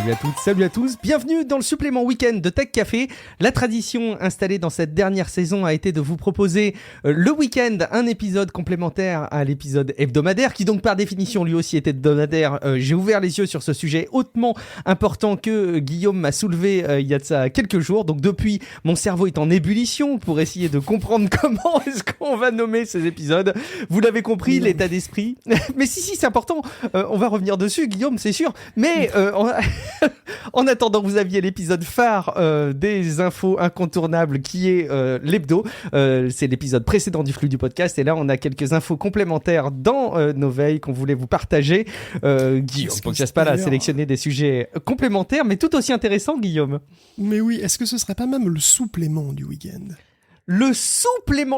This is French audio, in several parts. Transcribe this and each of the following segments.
Salut à toutes, salut à tous, bienvenue dans le supplément week-end de Tech Café. La tradition installée dans cette dernière saison a été de vous proposer le week-end un épisode complémentaire à l'épisode hebdomadaire, qui donc par définition lui aussi était hebdomadaire. J'ai ouvert les yeux sur ce sujet hautement important que Guillaume m'a soulevé il y a de ça quelques jours. Donc depuis, mon cerveau est en ébullition pour essayer de comprendre comment est-ce qu'on va nommer ces épisodes. Vous l'avez compris, l'état d'esprit. Mais si, c'est important, on va revenir dessus, Guillaume, c'est sûr. Mais en attendant, vous aviez l'épisode phare des infos incontournables qui est l'hebdo. C'est l'épisode précédent du flux du podcast. Et là, on a quelques infos complémentaires dans nos veilles qu'on voulait vous partager. Guillaume, podcast pas là, sélectionner des sujets complémentaires, mais tout aussi intéressants, Guillaume. Mais oui, est-ce que ce serait pas même le supplément du week-end ? Le supplément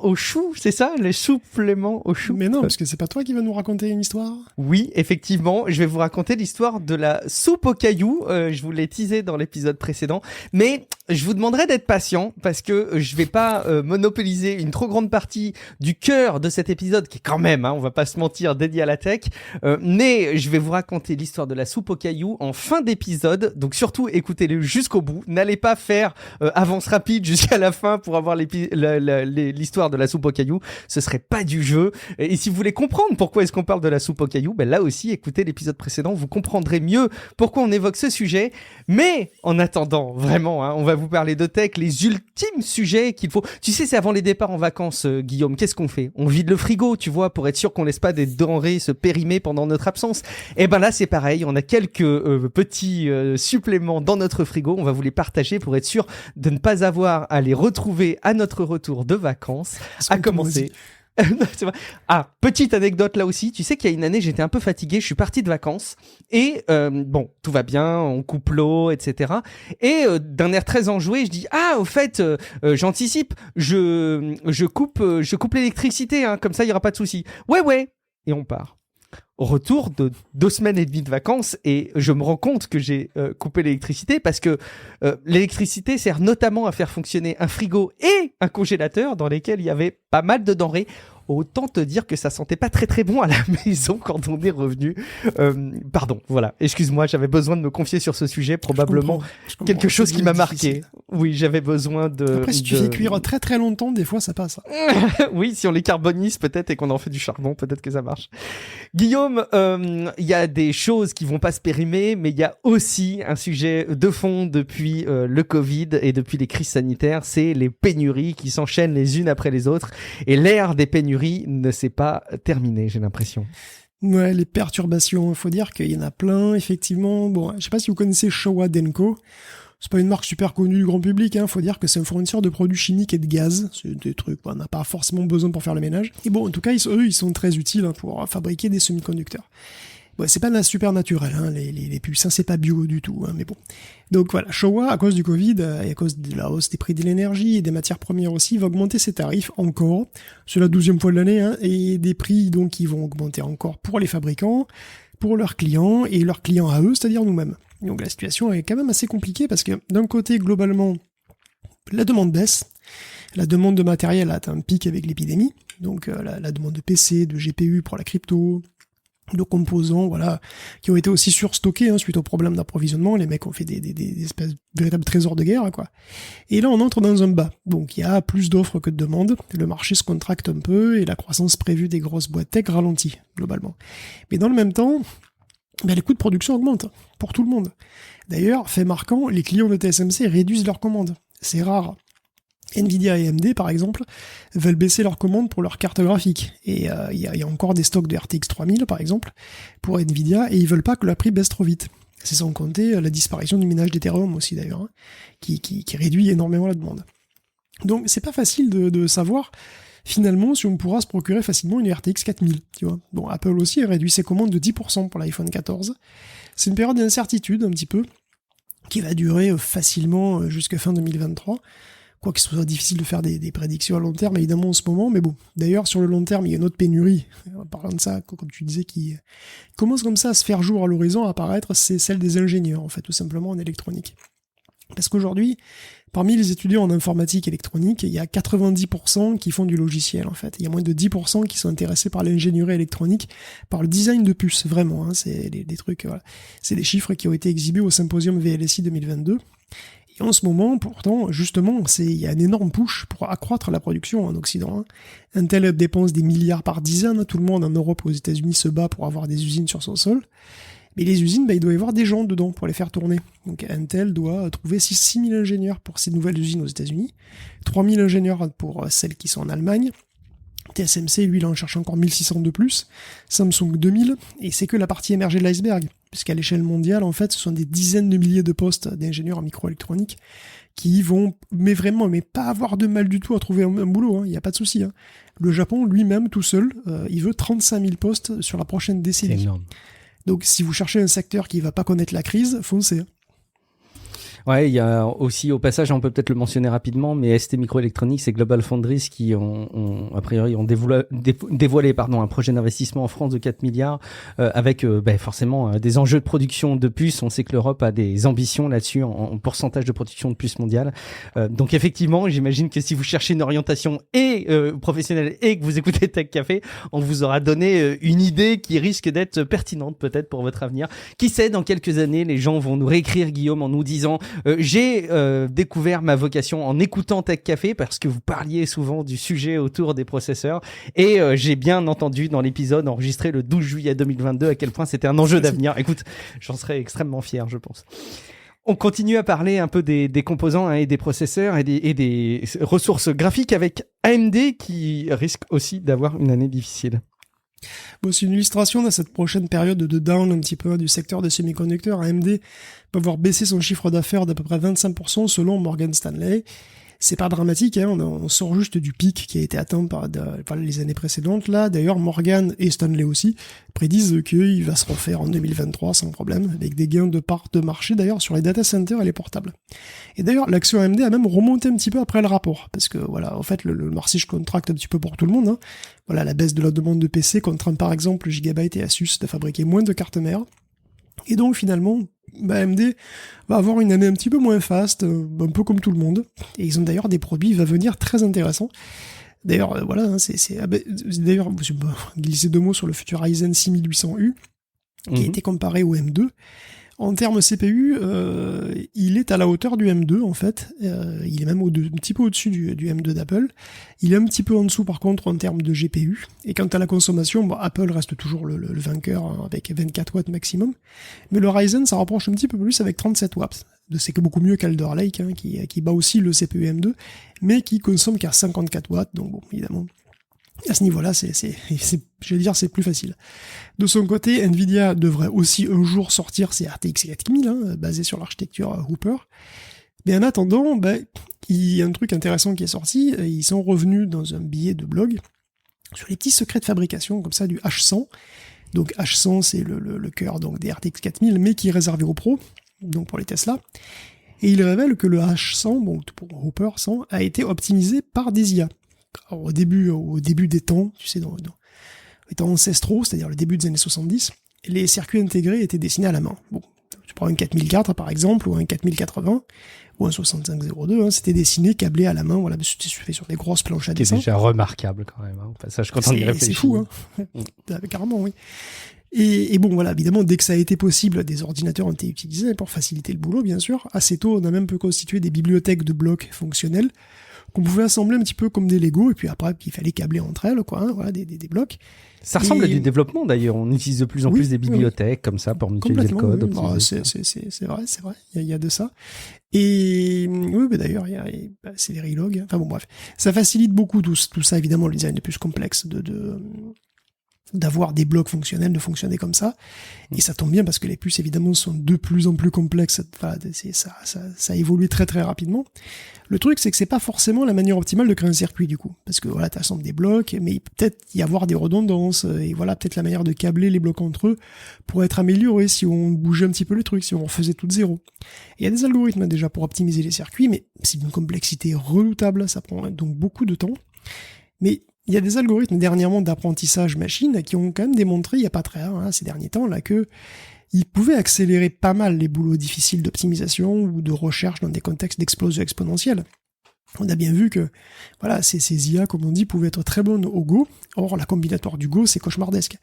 au chou, c'est ça? Le supplément au chou? Mais non, parce que c'est pas toi qui vas nous raconter une histoire? Oui, effectivement, je vais vous raconter l'histoire de la soupe aux cailloux. Je vous l'ai teasé dans l'épisode précédent, mais je vous demanderai d'être patient parce que je vais pas monopoliser une trop grande partie du cœur de cet épisode qui est quand même, on va pas se mentir, dédié à la tech. Mais je vais vous raconter l'histoire de la soupe aux cailloux en fin d'épisode. Donc surtout, écoutez-le jusqu'au bout. N'allez pas faire avance rapide jusqu'à la fin pour avoir l'histoire de la soupe aux cailloux. Ce serait pas du jeu. Et si vous voulez comprendre pourquoi est-ce qu'on parle de la soupe aux cailloux, ben là aussi, écoutez l'épisode précédent, vous comprendrez mieux pourquoi on évoque ce sujet. Mais en attendant, vraiment, on va vous parler de tech, les ultimes sujets qu'il faut. Tu sais, c'est avant les départs en vacances, Guillaume. Qu'est-ce qu'on fait? On vide le frigo, tu vois, pour être sûr qu'on laisse pas des denrées se périmer pendant notre absence. Et ben là, c'est pareil. On a quelques petits suppléments dans notre frigo. On va vous les partager pour être sûr de ne pas avoir à les retrouver à notre retour de vacances. À commencer. C'est vrai. Petite anecdote là aussi, tu sais qu'il y a une année j'étais un peu fatigué, je suis parti de vacances et bon, tout va bien, on coupe l'eau, etc. Et d'un air très enjoué, je dis au fait, j'anticipe, je coupe l'électricité, comme ça il y aura pas de souci. Ouais, et on part. Au retour de 2 semaines et demie de vacances, et je me rends compte que j'ai coupé l'électricité parce que l'électricité sert notamment à faire fonctionner un frigo et un congélateur dans lesquels il y avait pas mal de denrées. Autant te dire que ça sentait pas très très bon à la maison quand on est revenu. Pardon, voilà. Excuse-moi, j'avais besoin de me confier sur ce sujet, probablement je comprends. Quelque chose qui m'a marqué. Oui, j'avais besoin de... Après, si tu fais cuire très très longtemps, des fois ça passe. Oui, si on les carbonise peut-être et qu'on en fait du charbon, peut-être que ça marche. Guillaume, il y a des choses qui vont pas se périmer, mais il y a aussi un sujet de fond depuis le Covid et depuis les crises sanitaires, c'est les pénuries qui s'enchaînent les unes après les autres. Et l'ère des pénuries ne s'est pas terminée, j'ai l'impression. Ouais, les perturbations, il faut dire qu'il y en a plein, effectivement. Bon, je sais pas si vous connaissez Showa Denko. C'est pas une marque super connue du grand public, faut dire que c'est un fournisseur de produits chimiques et de gaz. C'est des trucs qu'on n'a pas forcément besoin pour faire le ménage. Et bon, en tout cas, ils sont très utiles pour fabriquer des semi-conducteurs. Bon, c'est pas super naturel, les puces, c'est pas bio du tout, mais bon. Donc voilà, Showa, à cause du Covid, et à cause de la hausse des prix de l'énergie et des matières premières aussi, va augmenter ses tarifs encore. C'est la 12e fois de l'année, et des prix, donc, qui vont augmenter encore pour les fabricants, pour leurs clients, et leurs clients à eux, c'est-à-dire nous-mêmes. Donc la situation est quand même assez compliquée, parce que d'un côté, globalement, la demande baisse, la demande de matériel a atteint un pic avec l'épidémie, donc la demande de PC, de GPU pour la crypto, de composants, qui ont été aussi surstockés suite au problème d'approvisionnement. Les mecs ont fait des espèces de véritables trésors de guerre, quoi. Et là, on entre dans un bas. Donc, il y a plus d'offres que de demandes. Le marché se contracte un peu et la croissance prévue des grosses boîtes tech ralentit, globalement. Mais dans le même temps, les coûts de production augmentent pour tout le monde. D'ailleurs, fait marquant, les clients de TSMC réduisent leurs commandes. C'est rare. Nvidia et AMD, par exemple, veulent baisser leurs commandes pour leurs cartes graphiques. Et il y a encore des stocks de RTX 3000, par exemple, pour Nvidia, et ils veulent pas que le prix baisse trop vite. C'est sans compter la disparition du minage d'Ethereum aussi, d'ailleurs, qui réduit énormément la demande. Donc, c'est pas facile de savoir, finalement, si on pourra se procurer facilement une RTX 4000, tu vois. Bon, Apple aussi a réduit ses commandes de 10% pour l'iPhone 14. C'est une période d'incertitude, un petit peu, qui va durer facilement jusqu'à fin 2023. Quoi qu'il soit difficile de faire des prédictions à long terme, évidemment, en ce moment, mais bon. D'ailleurs, sur le long terme, il y a une autre pénurie, en parlant de ça, comme tu disais, qui commence comme ça à se faire jour à l'horizon, à apparaître, c'est celle des ingénieurs, en fait, tout simplement, en électronique. Parce qu'aujourd'hui, parmi les étudiants en informatique électronique, il y a 90% qui font du logiciel, en fait. Il y a moins de 10% qui sont intéressés par l'ingénierie électronique, par le design de puces, vraiment. C'est des trucs, voilà. C'est des chiffres qui ont été exhibés au symposium VLSI 2022. Et en ce moment, pourtant, justement, il y a un énorme push pour accroître la production en Occident. Intel dépense des milliards par dizaines. Tout le monde en Europe et aux États-Unis se bat pour avoir des usines sur son sol. Mais les usines, il doit y avoir des gens dedans pour les faire tourner. Donc Intel doit trouver 6 000 ingénieurs pour ces nouvelles usines aux États-Unis, 3 000 ingénieurs pour celles qui sont en Allemagne. TSMC, lui, il en cherche encore 1600 de plus, Samsung 2000, et c'est que la partie émergée de l'iceberg, puisqu'à l'échelle mondiale, en fait, ce sont des dizaines de milliers de postes d'ingénieurs en microélectronique qui vont, mais pas avoir de mal du tout à trouver un boulot, il n'y a pas de souci. Le Japon, lui-même, tout seul, il veut 35 000 postes sur la prochaine décennie. C'est énorme. Donc si vous cherchez un secteur qui va pas connaître la crise, foncez. Ouais, il y a aussi, au passage, on peut peut-être le mentionner rapidement, mais ST Microelectronics et Global Foundries qui a priori, ont dévoilé un projet d'investissement en France de 4 milliards, avec forcément des enjeux de production de puces. On sait que l'Europe a des ambitions là-dessus en pourcentage de production de puces mondiale. Donc effectivement, j'imagine que si vous cherchez une orientation professionnelle et que vous écoutez Tech Café, on vous aura donné une idée qui risque d'être pertinente peut-être pour votre avenir. Qui sait, dans quelques années, les gens vont nous réécrire, Guillaume, en nous disant j'ai découvert ma vocation en écoutant Tech Café parce que vous parliez souvent du sujet autour des processeurs et j'ai bien entendu dans l'épisode enregistré le 12 juillet 2022 à quel point c'était un enjeu d'avenir. Écoute, j'en serais extrêmement fier, je pense. On continue à parler un peu des composants et des processeurs et des ressources graphiques avec AMD qui risque aussi d'avoir une année difficile. Bon, c'est une illustration de cette prochaine période de down un petit peu du secteur des semi-conducteurs. AMD peut avoir baissé son chiffre d'affaires d'à peu près 25% selon Morgan Stanley. C'est pas dramatique, on sort juste du pic qui a été atteint par les années précédentes. Là, d'ailleurs, Morgan et Stanley aussi prédisent qu'il va se refaire en 2023 sans problème, avec des gains de part de marché d'ailleurs sur les data centers et les portables. Et d'ailleurs, l'action AMD a même remonté un petit peu après le rapport, parce que voilà, en fait, le marché se contracte un petit peu pour tout le monde. Voilà, la baisse de la demande de PC contraint par exemple Gigabyte et Asus de fabriquer moins de cartes mères. Et donc finalement, AMD va avoir une année un petit peu moins faste, un peu comme tout le monde. Et ils ont d'ailleurs des produits à venir très intéressants. D'ailleurs, d'ailleurs, je vais glisser 2 mots sur le futur Ryzen 6800U, qui a été comparé au M2. En termes CPU, il est à la hauteur du M2 en fait. Il est même un petit peu au-dessus du M2 d'Apple. Il est un petit peu en dessous par contre en termes de GPU. Et quant à la consommation, Apple reste toujours le vainqueur avec 24 watts maximum. Mais le Ryzen, ça rapproche un petit peu plus avec 37 watts. C'est que beaucoup mieux qu'Alder Lake, qui bat aussi le CPU M2, mais qui consomme qu'à 54 watts. Donc bon, évidemment, à ce niveau-là, c'est plus facile. De son côté, Nvidia devrait aussi un jour sortir ses RTX 4000, basés sur l'architecture Hooper. Mais en attendant, il y a un truc intéressant qui est sorti. Ils sont revenus dans un billet de blog sur les petits secrets de fabrication, comme ça, du H100. Donc H100, c'est le cœur donc des RTX 4000, mais qui est réservé aux pros, donc pour les Tesla. Et il révèle que le H100, pour Hooper 100, a été optimisé par des IA. Alors, au début des temps, tu sais, dans les temps ancestraux, c'est-à-dire le début des années 70, les circuits intégrés étaient dessinés à la main. Bon, tu prends un 4004 par exemple, ou un 4080, ou un 6502, c'était dessiné, câblé à la main, voilà, c'était fait sur des grosses planches à dessin. C'est déjà remarquable quand même, au passage, quand on y réfléchit. C'est fou, carrément, oui. Et bon, voilà, évidemment, dès que ça a été possible, des ordinateurs ont été utilisés pour faciliter le boulot, bien sûr. Assez tôt, on a même pu constituer des bibliothèques de blocs fonctionnels qu'on pouvait assembler un petit peu comme des Lego, et puis après, il fallait câbler entre elles, voilà, des blocs. Ça ressemble à du développement, d'ailleurs. On utilise de plus en plus des bibliothèques comme ça pour mutualiser le code. Oui. C'est vrai. Il y a de ça. Et oui, d'ailleurs, c'est les relogs. Enfin bon, bref. Ça facilite beaucoup tout ça, évidemment, le design est plus complexe d'avoir des blocs fonctionnels, de fonctionner comme ça. Et ça tombe bien parce que les puces, évidemment, sont de plus en plus complexes. Enfin, ça a évolué très très rapidement. Le truc, c'est que c'est pas forcément la manière optimale de créer un circuit, du coup. Parce que voilà, t'assembles des blocs, mais peut-être y avoir des redondances, et voilà, peut-être la manière de câbler les blocs entre eux pourrait être améliorée si on bougeait un petit peu les trucs, si on refaisait tout de zéro. Il y a des algorithmes déjà pour optimiser les circuits, mais c'est d'une complexité redoutable, ça prend donc beaucoup de temps. Mais il y a des algorithmes dernièrement d'apprentissage machine qui ont quand même démontré, il n'y a pas très rare, ces derniers temps, là, que il pouvait accélérer pas mal les boulots difficiles d'optimisation ou de recherche dans des contextes d'explosion exponentielle. On a bien vu que voilà, ces IA, comme on dit, pouvaient être très bonnes au Go. Or, la combinatoire du Go, c'est cauchemardesque.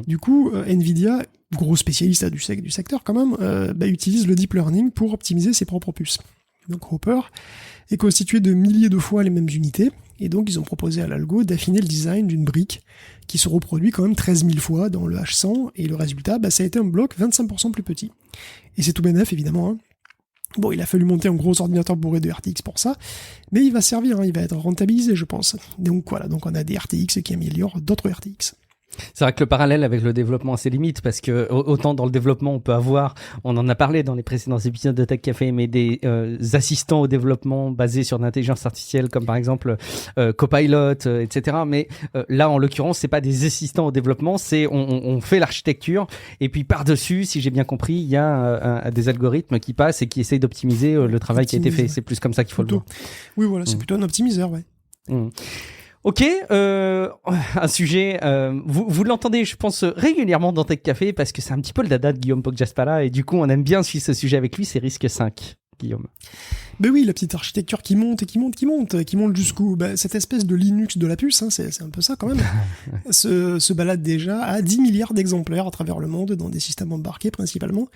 Du coup, Nvidia, gros spécialiste du secteur quand même, utilise le deep learning pour optimiser ses propres puces. Donc Hopper est constitué de milliers de fois les mêmes unités, et donc ils ont proposé à l'algo d'affiner le design d'une brique qui se reproduit quand même 13 000 fois dans le H100, et le résultat, ça a été un bloc 25% plus petit. Et c'est tout bénef, évidemment, hein. Bon, il a fallu monter un gros ordinateur bourré de RTX pour ça, mais il va servir, hein, il va être rentabilisé, je pense. Donc voilà, donc on a des RTX qui améliorent d'autres RTX. C'est vrai que le parallèle avec le développement a ses limites, parce que autant dans le développement on en a parlé dans les précédents épisodes de Tech Café, mais des assistants au développement basés sur l'intelligence artificielle, comme par exemple Copilot, etc. Mais là, en l'occurrence, c'est pas des assistants au développement, c'est on fait l'architecture, et puis par-dessus, si j'ai bien compris, il y a des algorithmes qui passent et qui essayent d'optimiser le travail qui a été fait. C'est plus comme ça qu'il faut le voir. Oui, voilà, c'est plutôt un optimiseur, ouais. Ok, un sujet, vous l'entendez, je pense, régulièrement dans Tech Café, parce que c'est un petit peu le dada de Guillaume Poggiaspala, et du coup, on aime bien suivre ce sujet avec lui, c'est Risc 5, Guillaume. Ben oui, la petite architecture qui monte jusqu'où cette espèce de Linux de la puce, hein, c'est un peu ça quand même, se balade déjà à 10 milliards d'exemplaires à travers le monde, dans des systèmes embarqués principalement,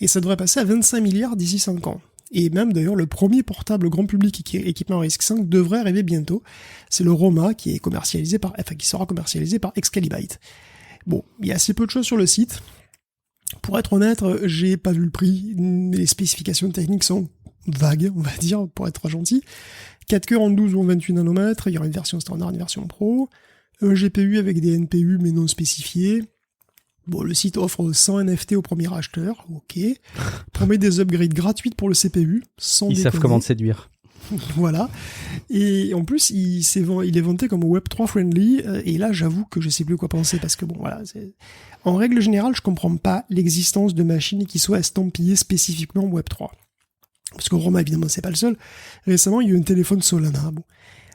et ça devrait passer à 25 milliards d'ici 5 ans. Et même d'ailleurs, le premier portable grand public qui est équipé en RISC-V devrait arriver bientôt. C'est le Roma qui sera commercialisé par Excalibyte. Bon, il y a assez peu de choses sur le site. Pour être honnête, j'ai pas vu le prix. Les spécifications techniques sont vagues, on va dire, pour être gentil. 4 cœurs en 12 ou en 28 nanomètres. Il y aura une version standard, une version pro. Un GPU avec des NPU mais non spécifiés. Bon, le site offre 100 NFT au premier acheteur, ok. Promet des upgrades gratuites pour le CPU, sans déconner. Ils savent comment te séduire. Voilà. Et en plus, il est vanté comme Web3 friendly, et là, j'avoue que je sais plus quoi penser, parce que bon, voilà. En règle générale, je comprends pas l'existence de machines qui soient estampillées spécifiquement Web3. Parce que Roma, évidemment, c'est pas le seul. Récemment, il y a eu un téléphone Solana. Bon.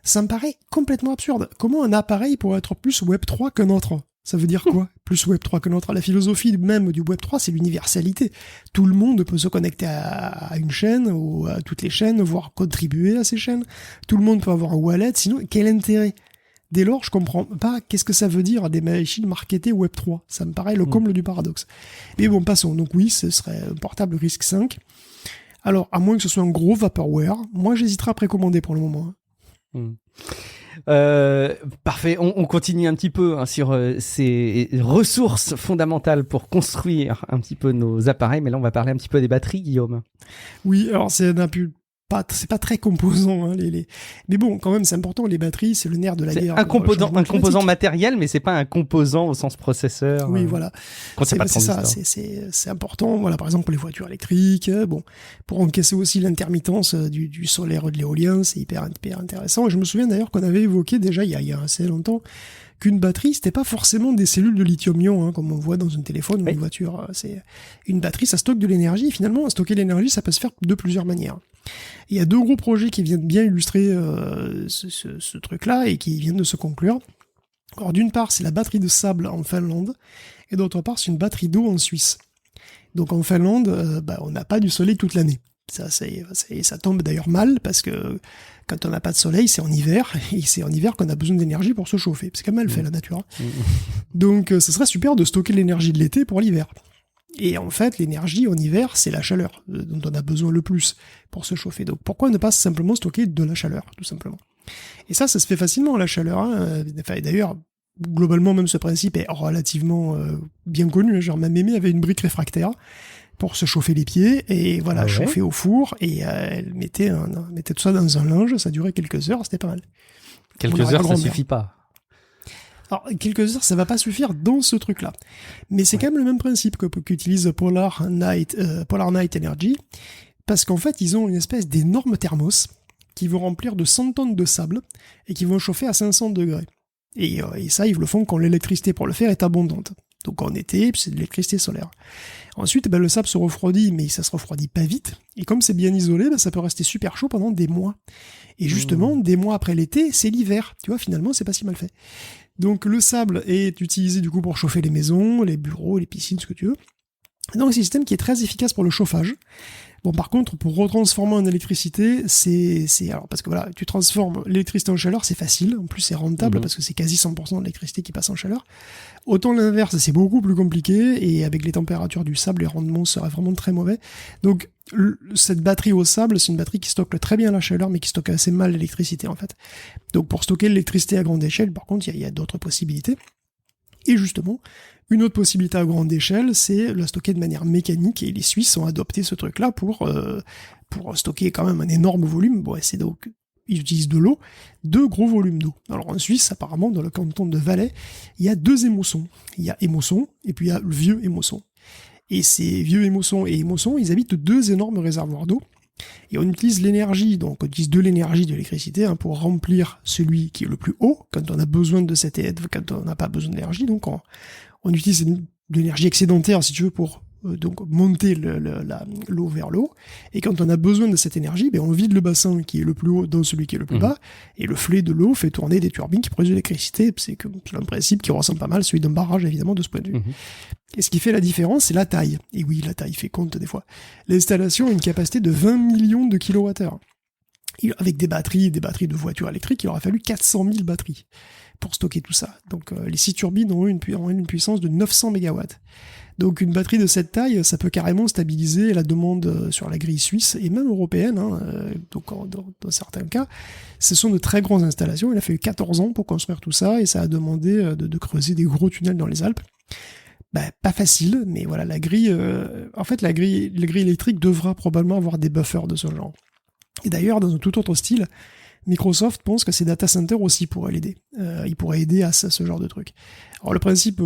Ça me paraît complètement absurde. Comment un appareil pourrait être plus Web3 qu'un autre ? Ça veut dire quoi ? Plus Web3 que notre. La philosophie même du Web3, c'est l'universalité. Tout le monde peut se connecter à une chaîne, ou à toutes les chaînes, voire contribuer à ces chaînes. Tout le monde peut avoir un wallet, sinon, quel intérêt ? Dès lors, je comprends pas qu'est-ce que ça veut dire des machines marketées Web3. Ça me paraît le comble du paradoxe. Mais bon, passons. Donc oui, ce serait un portable RISC-V. Alors, à moins que ce soit un gros vaporware, moi j'hésiterai à précommander pour le moment. Parfait, on continue un petit peu sur ces ressources fondamentales pour construire un petit peu nos appareils, mais là on va parler un petit peu des batteries, Guillaume. Oui, alors c'est pas très composant, hein, mais bon, quand même, c'est important. Les batteries, c'est le nerf de la guerre. Un composant matériel, mais c'est pas un composant au sens processeur. Oui, voilà. Quand c'est pas de ça, c'est important. Voilà, par exemple, pour les voitures électriques, bon, pour encaisser aussi l'intermittence du solaire ou de l'éolien, c'est hyper intéressant. Et je me souviens d'ailleurs qu'on avait évoqué déjà, il y a assez longtemps, qu'une batterie, c'était pas forcément des cellules de lithium-ion, hein, comme on voit dans un téléphone ou une voiture. C'est une batterie, ça stocke de l'énergie. Et finalement, stocker l'énergie, ça peut se faire de plusieurs manières. Il y a 2 gros projets qui viennent bien illustrer ce truc-là et qui viennent de se conclure. Alors d'une part, c'est la batterie de sable en Finlande, et d'autre part, c'est une batterie d'eau en Suisse. Donc en Finlande, on n'a pas du soleil toute l'année. Ça tombe d'ailleurs mal, parce que quand on n'a pas de soleil, c'est en hiver, et c'est en hiver qu'on a besoin d'énergie pour se chauffer. C'est quand même mal fait, la nature. Donc ce serait super de stocker l'énergie de l'été pour l'hiver. Et en fait, l'énergie en hiver, c'est la chaleur dont on a besoin le plus pour se chauffer. Donc pourquoi ne pas simplement stocker de la chaleur, tout simplement ? Et ça se fait facilement, la chaleur. Hein. Enfin, d'ailleurs, globalement, même ce principe est relativement bien connu. Genre, ma mémé avait une brique réfractaire pour se chauffer les pieds, et voilà, chauffer au four, et elle mettait tout ça dans un linge, ça durait quelques heures, c'était pas mal. Quelques heures, ça suffit pas. Alors, quelques heures, ça va pas suffire dans ce truc-là. Mais c'est quand même le même principe qu'utilise Polar Night Energy, parce qu'en fait, ils ont une espèce d'énorme thermos qui vont remplir de 100 tonnes de sable et qui vont chauffer à 500 degrés. Et ça, ils le font quand l'électricité pour le faire est abondante. Donc en été, c'est de l'électricité solaire. Ensuite, le sable se refroidit, mais ça se refroidit pas vite. Et comme c'est bien isolé, ça peut rester super chaud pendant des mois. Et justement, des mois après l'été, c'est l'hiver. Tu vois, finalement, c'est pas si mal fait. Donc le sable est utilisé du coup pour chauffer les maisons, les bureaux, les piscines, ce que tu veux. Donc, c'est un système qui est très efficace pour le chauffage. Bon, par contre, pour retransformer en électricité, alors, parce que voilà, tu transformes l'électricité en chaleur, c'est facile. En plus, c'est rentable parce que c'est quasi 100% de l'électricité qui passe en chaleur. Autant l'inverse, c'est beaucoup plus compliqué et avec les températures du sable, les rendements seraient vraiment très mauvais. Donc, cette batterie au sable, c'est une batterie qui stocke très bien la chaleur, mais qui stocke assez mal l'électricité, en fait. Donc, pour stocker l'électricité à grande échelle, par contre, il y a d'autres possibilités. Et justement, une autre possibilité à grande échelle, c'est la stocker de manière mécanique, et les Suisses ont adopté ce truc-là pour stocker quand même un énorme volume. Bon, c'est donc, ils utilisent de l'eau, 2 gros volumes d'eau. Alors en Suisse, apparemment, dans le canton de Valais, il y a 2 émossons. Il y a Émosson, et puis il y a le vieux Émosson. Et ces vieux Émosson et Émosson, ils habitent 2 énormes réservoirs d'eau. Et on utilise l'énergie, donc on utilise de l'énergie de l'électricité pour remplir celui qui est le plus haut, quand on a besoin de cette aide, quand on n'a pas besoin d'énergie. Donc on utilise de l'énergie excédentaire, si tu veux, pour donc monter l'eau vers le haut. Et quand on a besoin de cette énergie, on vide le bassin qui est le plus haut dans celui qui est le plus bas, et le flot de l'eau fait tourner des turbines qui produisent de l'électricité. C'est un principe qui ressemble pas mal à celui d'un barrage, évidemment, de ce point de vue. Et ce qui fait la différence, c'est la taille. Et oui, la taille fait compte des fois. L'installation a une capacité de 20 millions de kilowattheures. Avec des batteries de voitures électriques, il aura fallu 400 000 batteries pour stocker tout ça. Donc les 6 turbines ont une puissance de 900 mégawatts. Donc une batterie de cette taille, ça peut carrément stabiliser la demande sur la grille suisse et même européenne. Donc dans certains cas, ce sont de très grandes installations. Il a fallu 14 ans pour construire tout ça et ça a demandé de creuser des gros tunnels dans les Alpes. Pas facile, mais voilà, la grille électrique devra probablement avoir des buffers de ce genre. Et d'ailleurs, dans un tout autre style, Microsoft pense que ces data centers aussi pourraient l'aider. Ils pourraient aider à ce genre de truc. Alors le principe,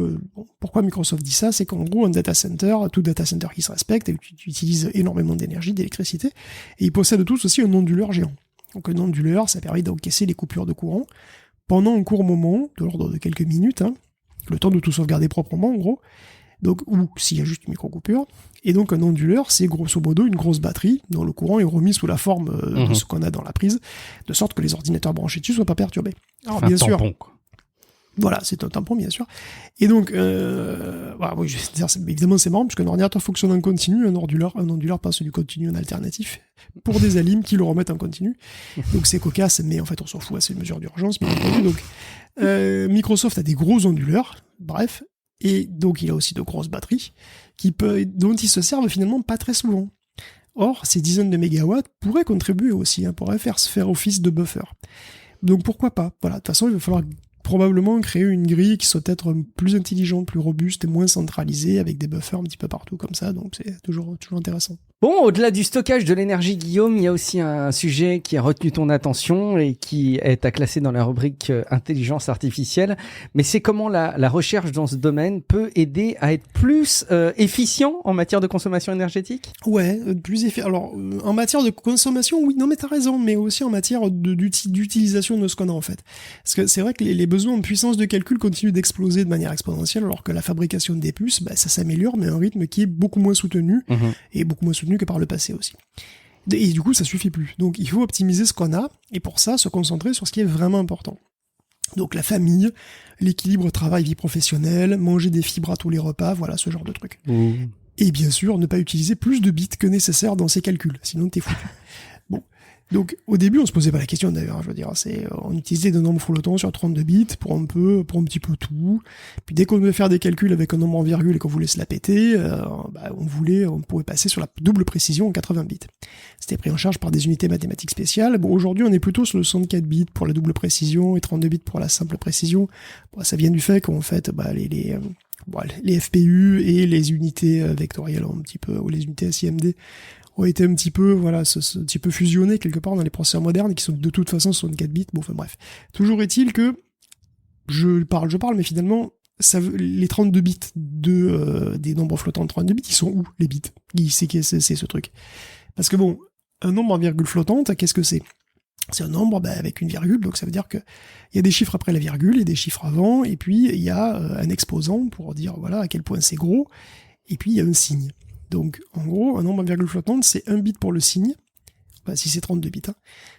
pourquoi Microsoft dit ça, c'est qu'en gros, un data center, tout data center qui se respecte, utilise énormément d'énergie, d'électricité, et ils possèdent tous aussi un onduleur géant. Donc un onduleur, ça permet d'encaisser les coupures de courant pendant un court moment, de l'ordre de quelques minutes, le temps de tout sauvegarder proprement en gros, donc, ou s'il y a juste une micro-coupure. Et donc un onduleur, c'est grosso modo une grosse batterie dont le courant est remis sous la forme de ce qu'on a dans la prise, de sorte que les ordinateurs branchés dessus ne soient pas perturbés. Alors bien sûr, tampon, quoi. Voilà, c'est un tampon bien sûr. Et donc, oui, je vais dire, évidemment c'est marrant, parce qu'un ordinateur fonctionne en continu, un onduleur passe du continu en alternatif, pour des alimes qui le remettent en continu. Donc c'est cocasse, mais en fait on s'en fout, c'est une mesure d'urgence, bien entendu. Donc Microsoft a des gros onduleurs, bref, et donc il a aussi de grosses batteries, dont ils se servent finalement pas très souvent. Or, ces dizaines de mégawatts pourraient contribuer aussi, pourraient faire office de buffer. Donc pourquoi pas ? Voilà, de toute façon, il va falloir probablement créer une grille qui soit peut-être plus intelligente, plus robuste et moins centralisée, avec des buffers un petit peu partout comme ça, donc c'est toujours intéressant. Bon, au-delà du stockage de l'énergie, Guillaume, il y a aussi un sujet qui a retenu ton attention et qui est à classer dans la rubrique intelligence artificielle, mais c'est comment la recherche dans ce domaine peut aider à être plus efficient en matière de consommation énergétique ? Ouais, plus efficient. Alors, en matière de consommation, oui, non mais t'as raison, mais aussi en matière d'utilisation de ce qu'on a en fait. Parce que c'est vrai que les besoins en puissance de calcul continuent d'exploser de manière exponentielle, alors que la fabrication des puces, ça s'améliore, mais à un rythme qui est beaucoup moins soutenu, et beaucoup moins soutenu que par le passé aussi. Et du coup, ça suffit plus. Donc, il faut optimiser ce qu'on a, et pour ça, se concentrer sur ce qui est vraiment important. Donc, la famille, l'équilibre travail-vie professionnelle, manger des fibres à tous les repas, voilà, ce genre de trucs. Et bien sûr, ne pas utiliser plus de bits que nécessaire dans ses calculs, sinon t'es foutu. Bon. Donc, au début, on se posait pas la question d'ailleurs, je veux dire, on utilisait des nombres flottants sur 32 bits pour un petit peu tout. Puis dès qu'on devait faire des calculs avec un nombre en virgule et qu'on voulait se la péter, on pouvait passer sur la double précision en 80 bits. C'était pris en charge par des unités mathématiques spéciales. Bon, aujourd'hui, on est plutôt sur le 64 bits pour la double précision et 32 bits pour la simple précision. Bon, ça vient du fait qu'en fait, les FPU et les unités vectorielles un petit peu, ou les unités SIMD, ont été un petit peu, un petit peu fusionnés quelque part dans les processeurs modernes qui sont de toute façon 64 bits. Bon, enfin bref. Toujours est-il que je parle, mais finalement, les 32 bits des nombres flottants de 32 bits, ils sont où, les bits? C'est ce truc. Parce que bon, un nombre en virgule flottante, qu'est-ce que c'est? C'est un nombre avec une virgule, donc ça veut dire que il y a des chiffres après la virgule, il y a des chiffres avant, et puis il y a un exposant pour dire voilà à quel point c'est gros, et puis il y a un signe. Donc, en gros, un nombre en virgule flottante, c'est 1 bit pour le signe. Si c'est 32 bits,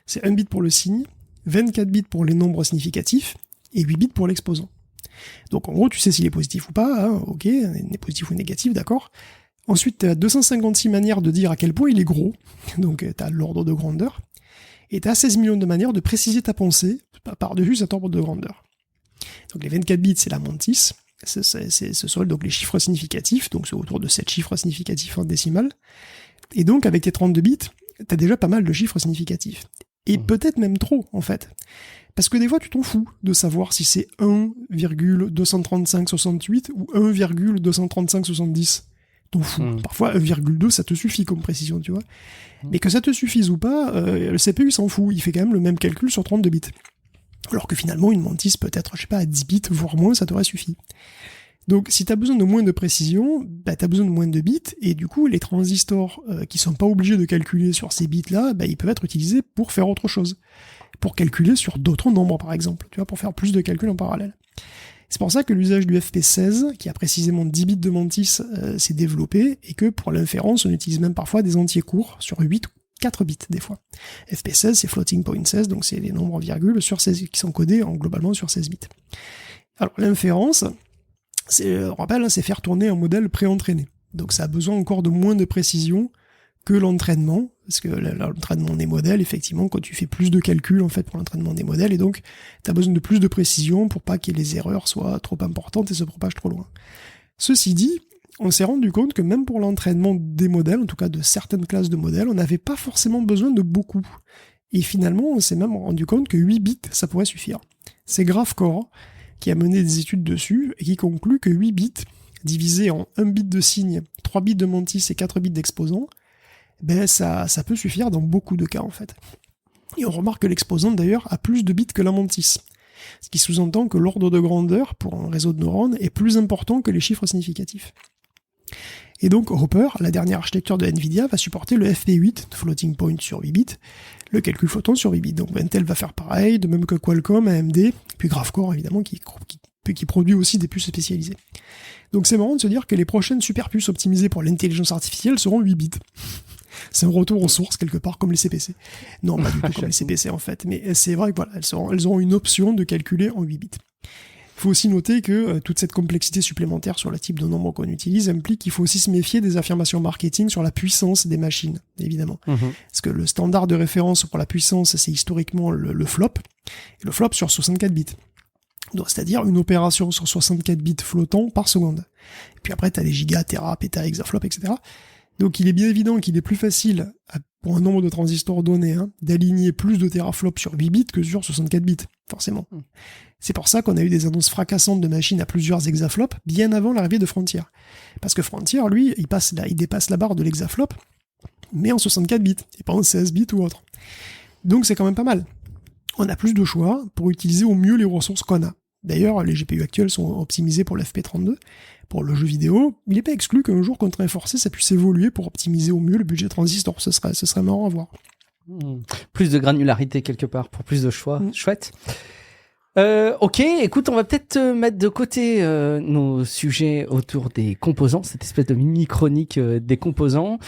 c'est 1 bit pour le signe, 24 bits pour les nombres significatifs, et 8 bits pour l'exposant. Donc, en gros, tu sais s'il est positif ou pas, ok, il est positif ou négatif, d'accord. Ensuite, tu as 256 manières de dire à quel point il est gros, donc tu as l'ordre de grandeur, et tu as 16 millions de manières de préciser ta pensée par-dessus cet ordre de grandeur. Donc les 24 bits, c'est la mantis, ce sont donc les chiffres significatifs, donc c'est autour de 7 chiffres significatifs en décimale, et donc avec tes 32 bits, tu as déjà pas mal de chiffres significatifs. Et peut-être même trop, en fait. Parce que des fois, tu t'en fous de savoir si c'est 1,23568 ou 1,23570. T'en fous. Parfois, 1,2, ça te suffit comme précision, tu vois. Mais que ça te suffise ou pas, le CPU s'en fout. Il fait quand même le même calcul sur 32 bits. Alors que finalement, une mantis peut être, je sais pas, à 10 bits, voire moins, ça t'aurait suffi. Donc, si t'as besoin de moins de précision, bah, t'as besoin de moins de bits, et du coup, les transistors qui sont pas obligés de calculer sur ces bits-là, bah, ils peuvent être utilisés pour faire autre chose. Pour calculer sur d'autres nombres, par exemple. Tu vois, pour faire plus de calculs en parallèle. C'est pour ça que l'usage du FP16, qui a précisément 10 bits de mantis, s'est développé, et que pour l'inférence, on utilise même parfois des entiers courts sur 8 ou 4 bits, des fois. FP16, c'est floating point 16, donc c'est les nombres en virgule sur 16, qui sont codés globalement sur 16 bits. Alors, l'inférence, on rappelle, c'est faire tourner un modèle préentraîné. Donc ça a besoin encore de moins de précision que l'entraînement, parce que l'entraînement des modèles, effectivement, quand tu fais plus de calculs en fait pour l'entraînement des modèles, et donc tu as besoin de plus de précision pour pas que les erreurs soient trop importantes et se propagent trop loin. Ceci dit, on s'est rendu compte que même pour l'entraînement des modèles, en tout cas de certaines classes de modèles, on n'avait pas forcément besoin de beaucoup. Et finalement, on s'est même rendu compte que 8 bits, ça pourrait suffire. C'est Graphcore qui a mené des études dessus, et qui conclut que 8 bits, divisés en 1 bit de signe, 3 bits de mantis et 4 bits d'exposant, ben ça peut suffire dans beaucoup de cas en fait. Et on remarque que l'exposant d'ailleurs a plus de bits que la mantis, ce qui sous-entend que l'ordre de grandeur pour un réseau de neurones est plus important que les chiffres significatifs. Et donc Hopper, la dernière architecture de NVIDIA, va supporter le FP8, floating point sur 8 bits, le calcul flottant sur 8 bits. Donc Intel va faire pareil, de même que Qualcomm, AMD, puis Graphcore évidemment qui produit aussi des puces spécialisées. Donc c'est marrant de se dire que les prochaines super puces optimisées pour l'intelligence artificielle seront 8 bits. C'est un retour aux sources quelque part comme les CPC. Non, pas du tout comme les CPC en fait, mais c'est vrai que voilà, elles auront une option de calculer en 8 bits. Il faut aussi noter que toute cette complexité supplémentaire sur le type de nombre qu'on utilise implique qu'il faut aussi se méfier des affirmations marketing sur la puissance des machines, évidemment. Parce que le standard de référence pour la puissance, c'est historiquement le flop, et le flop sur 64 bits. Donc, c'est-à-dire une opération sur 64 bits flottants par seconde. Et puis après, tu as les gigas, téra, péta, hexaflops, etc. Donc il est bien évident qu'il est plus facile, pour un nombre de transistors donné, d'aligner plus de teraflops sur 8 bits que sur 64 bits, forcément. C'est pour ça qu'on a eu des annonces fracassantes de machines à plusieurs hexaflops bien avant l'arrivée de Frontier. Parce que Frontier, lui, il dépasse la barre de l'hexaflop, mais en 64 bits, et pas en 16 bits ou autre. Donc c'est quand même pas mal. On a plus de choix pour utiliser au mieux les ressources qu'on a. D'ailleurs, les GPU actuels sont optimisés pour l'FP32, pour le jeu vidéo. Il n'est pas exclu qu'un jour, contraint forcé, ça puisse évoluer pour optimiser au mieux le budget transistor. Ce serait marrant à voir. Plus de granularité quelque part, pour plus de choix. Chouette. Ok, écoute, on va peut-être mettre de côté nos sujets autour des composants, cette espèce de mini-chronique des composants,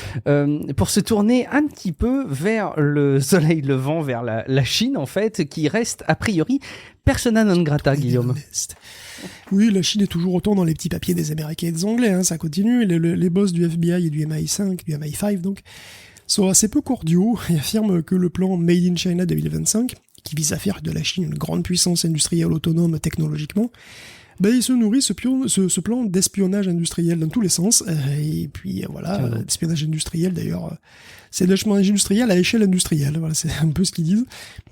pour se tourner un petit peu vers le soleil levant, vers la Chine en fait, qui reste a priori persona non grata, Guillaume. Oui, la Chine est toujours autant dans les petits papiers des Américains et des Anglais, ça continue. Les boss du FBI et du MI5, du MI5 donc, sont assez peu cordiaux et affirment que le plan Made in China 2025, qui vise à faire de la Chine une grande puissance industrielle autonome technologiquement, il se nourrit ce plan d'espionnage industriel dans tous les sens, et puis voilà, d'espionnage industriel d'ailleurs, c'est de l'espionnage industriel à échelle industrielle, voilà, c'est un peu ce qu'ils disent.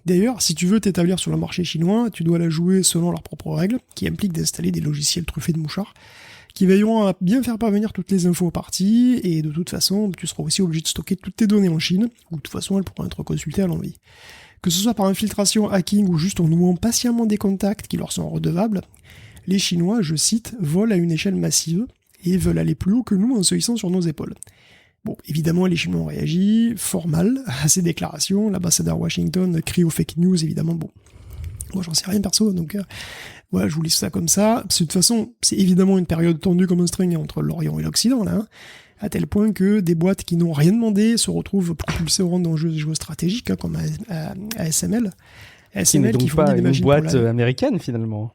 D'ailleurs, si tu veux t'établir sur le marché chinois, tu dois la jouer selon leurs propres règles, qui impliquent d'installer des logiciels truffés de mouchards, qui veilleront à bien faire parvenir toutes les infos aux parties, et de toute façon, tu seras aussi obligé de stocker toutes tes données en Chine, ou de toute façon, elles pourront être consultées à l'envie. Que ce soit par infiltration, hacking ou juste en nouant patiemment des contacts qui leur sont redevables, les Chinois, je cite, volent à une échelle massive et veulent aller plus haut que nous en se hissant sur nos épaules. Bon, évidemment, les Chinois ont réagi fort mal à ces déclarations. L'ambassadeur Washington crie aux fake news, évidemment. Bon, moi j'en sais rien perso, donc voilà, je vous lis ça comme ça. Parce que de toute façon, c'est évidemment une période tendue comme un string entre l'Orient et l'Occident, là, à tel point que des boîtes qui n'ont rien demandé se retrouvent propulsées au rang d'enjeux géostratégiques, comme ASML. Qui n'est donc pas une boîte américaine, finalement.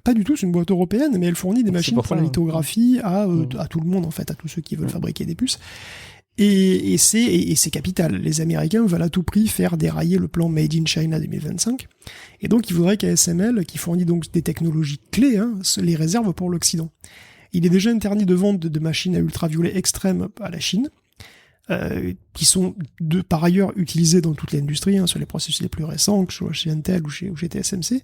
Pas du tout, c'est une boîte européenne, mais elle fournit des machines pour la lithographie à tout le monde, en fait, à tous ceux qui veulent fabriquer des puces. Et c'est capital. Les Américains veulent à tout prix faire dérailler le plan Made in China 2025. Et donc, il faudrait qu'ASML, qui fournit donc des technologies clés, les réserve pour l'Occident. Il est déjà interdit de vente de machines à ultraviolet extrême à la Chine, qui sont par ailleurs utilisées dans toute l'industrie, sur les processus les plus récents, que ce soit chez Intel ou chez TSMC.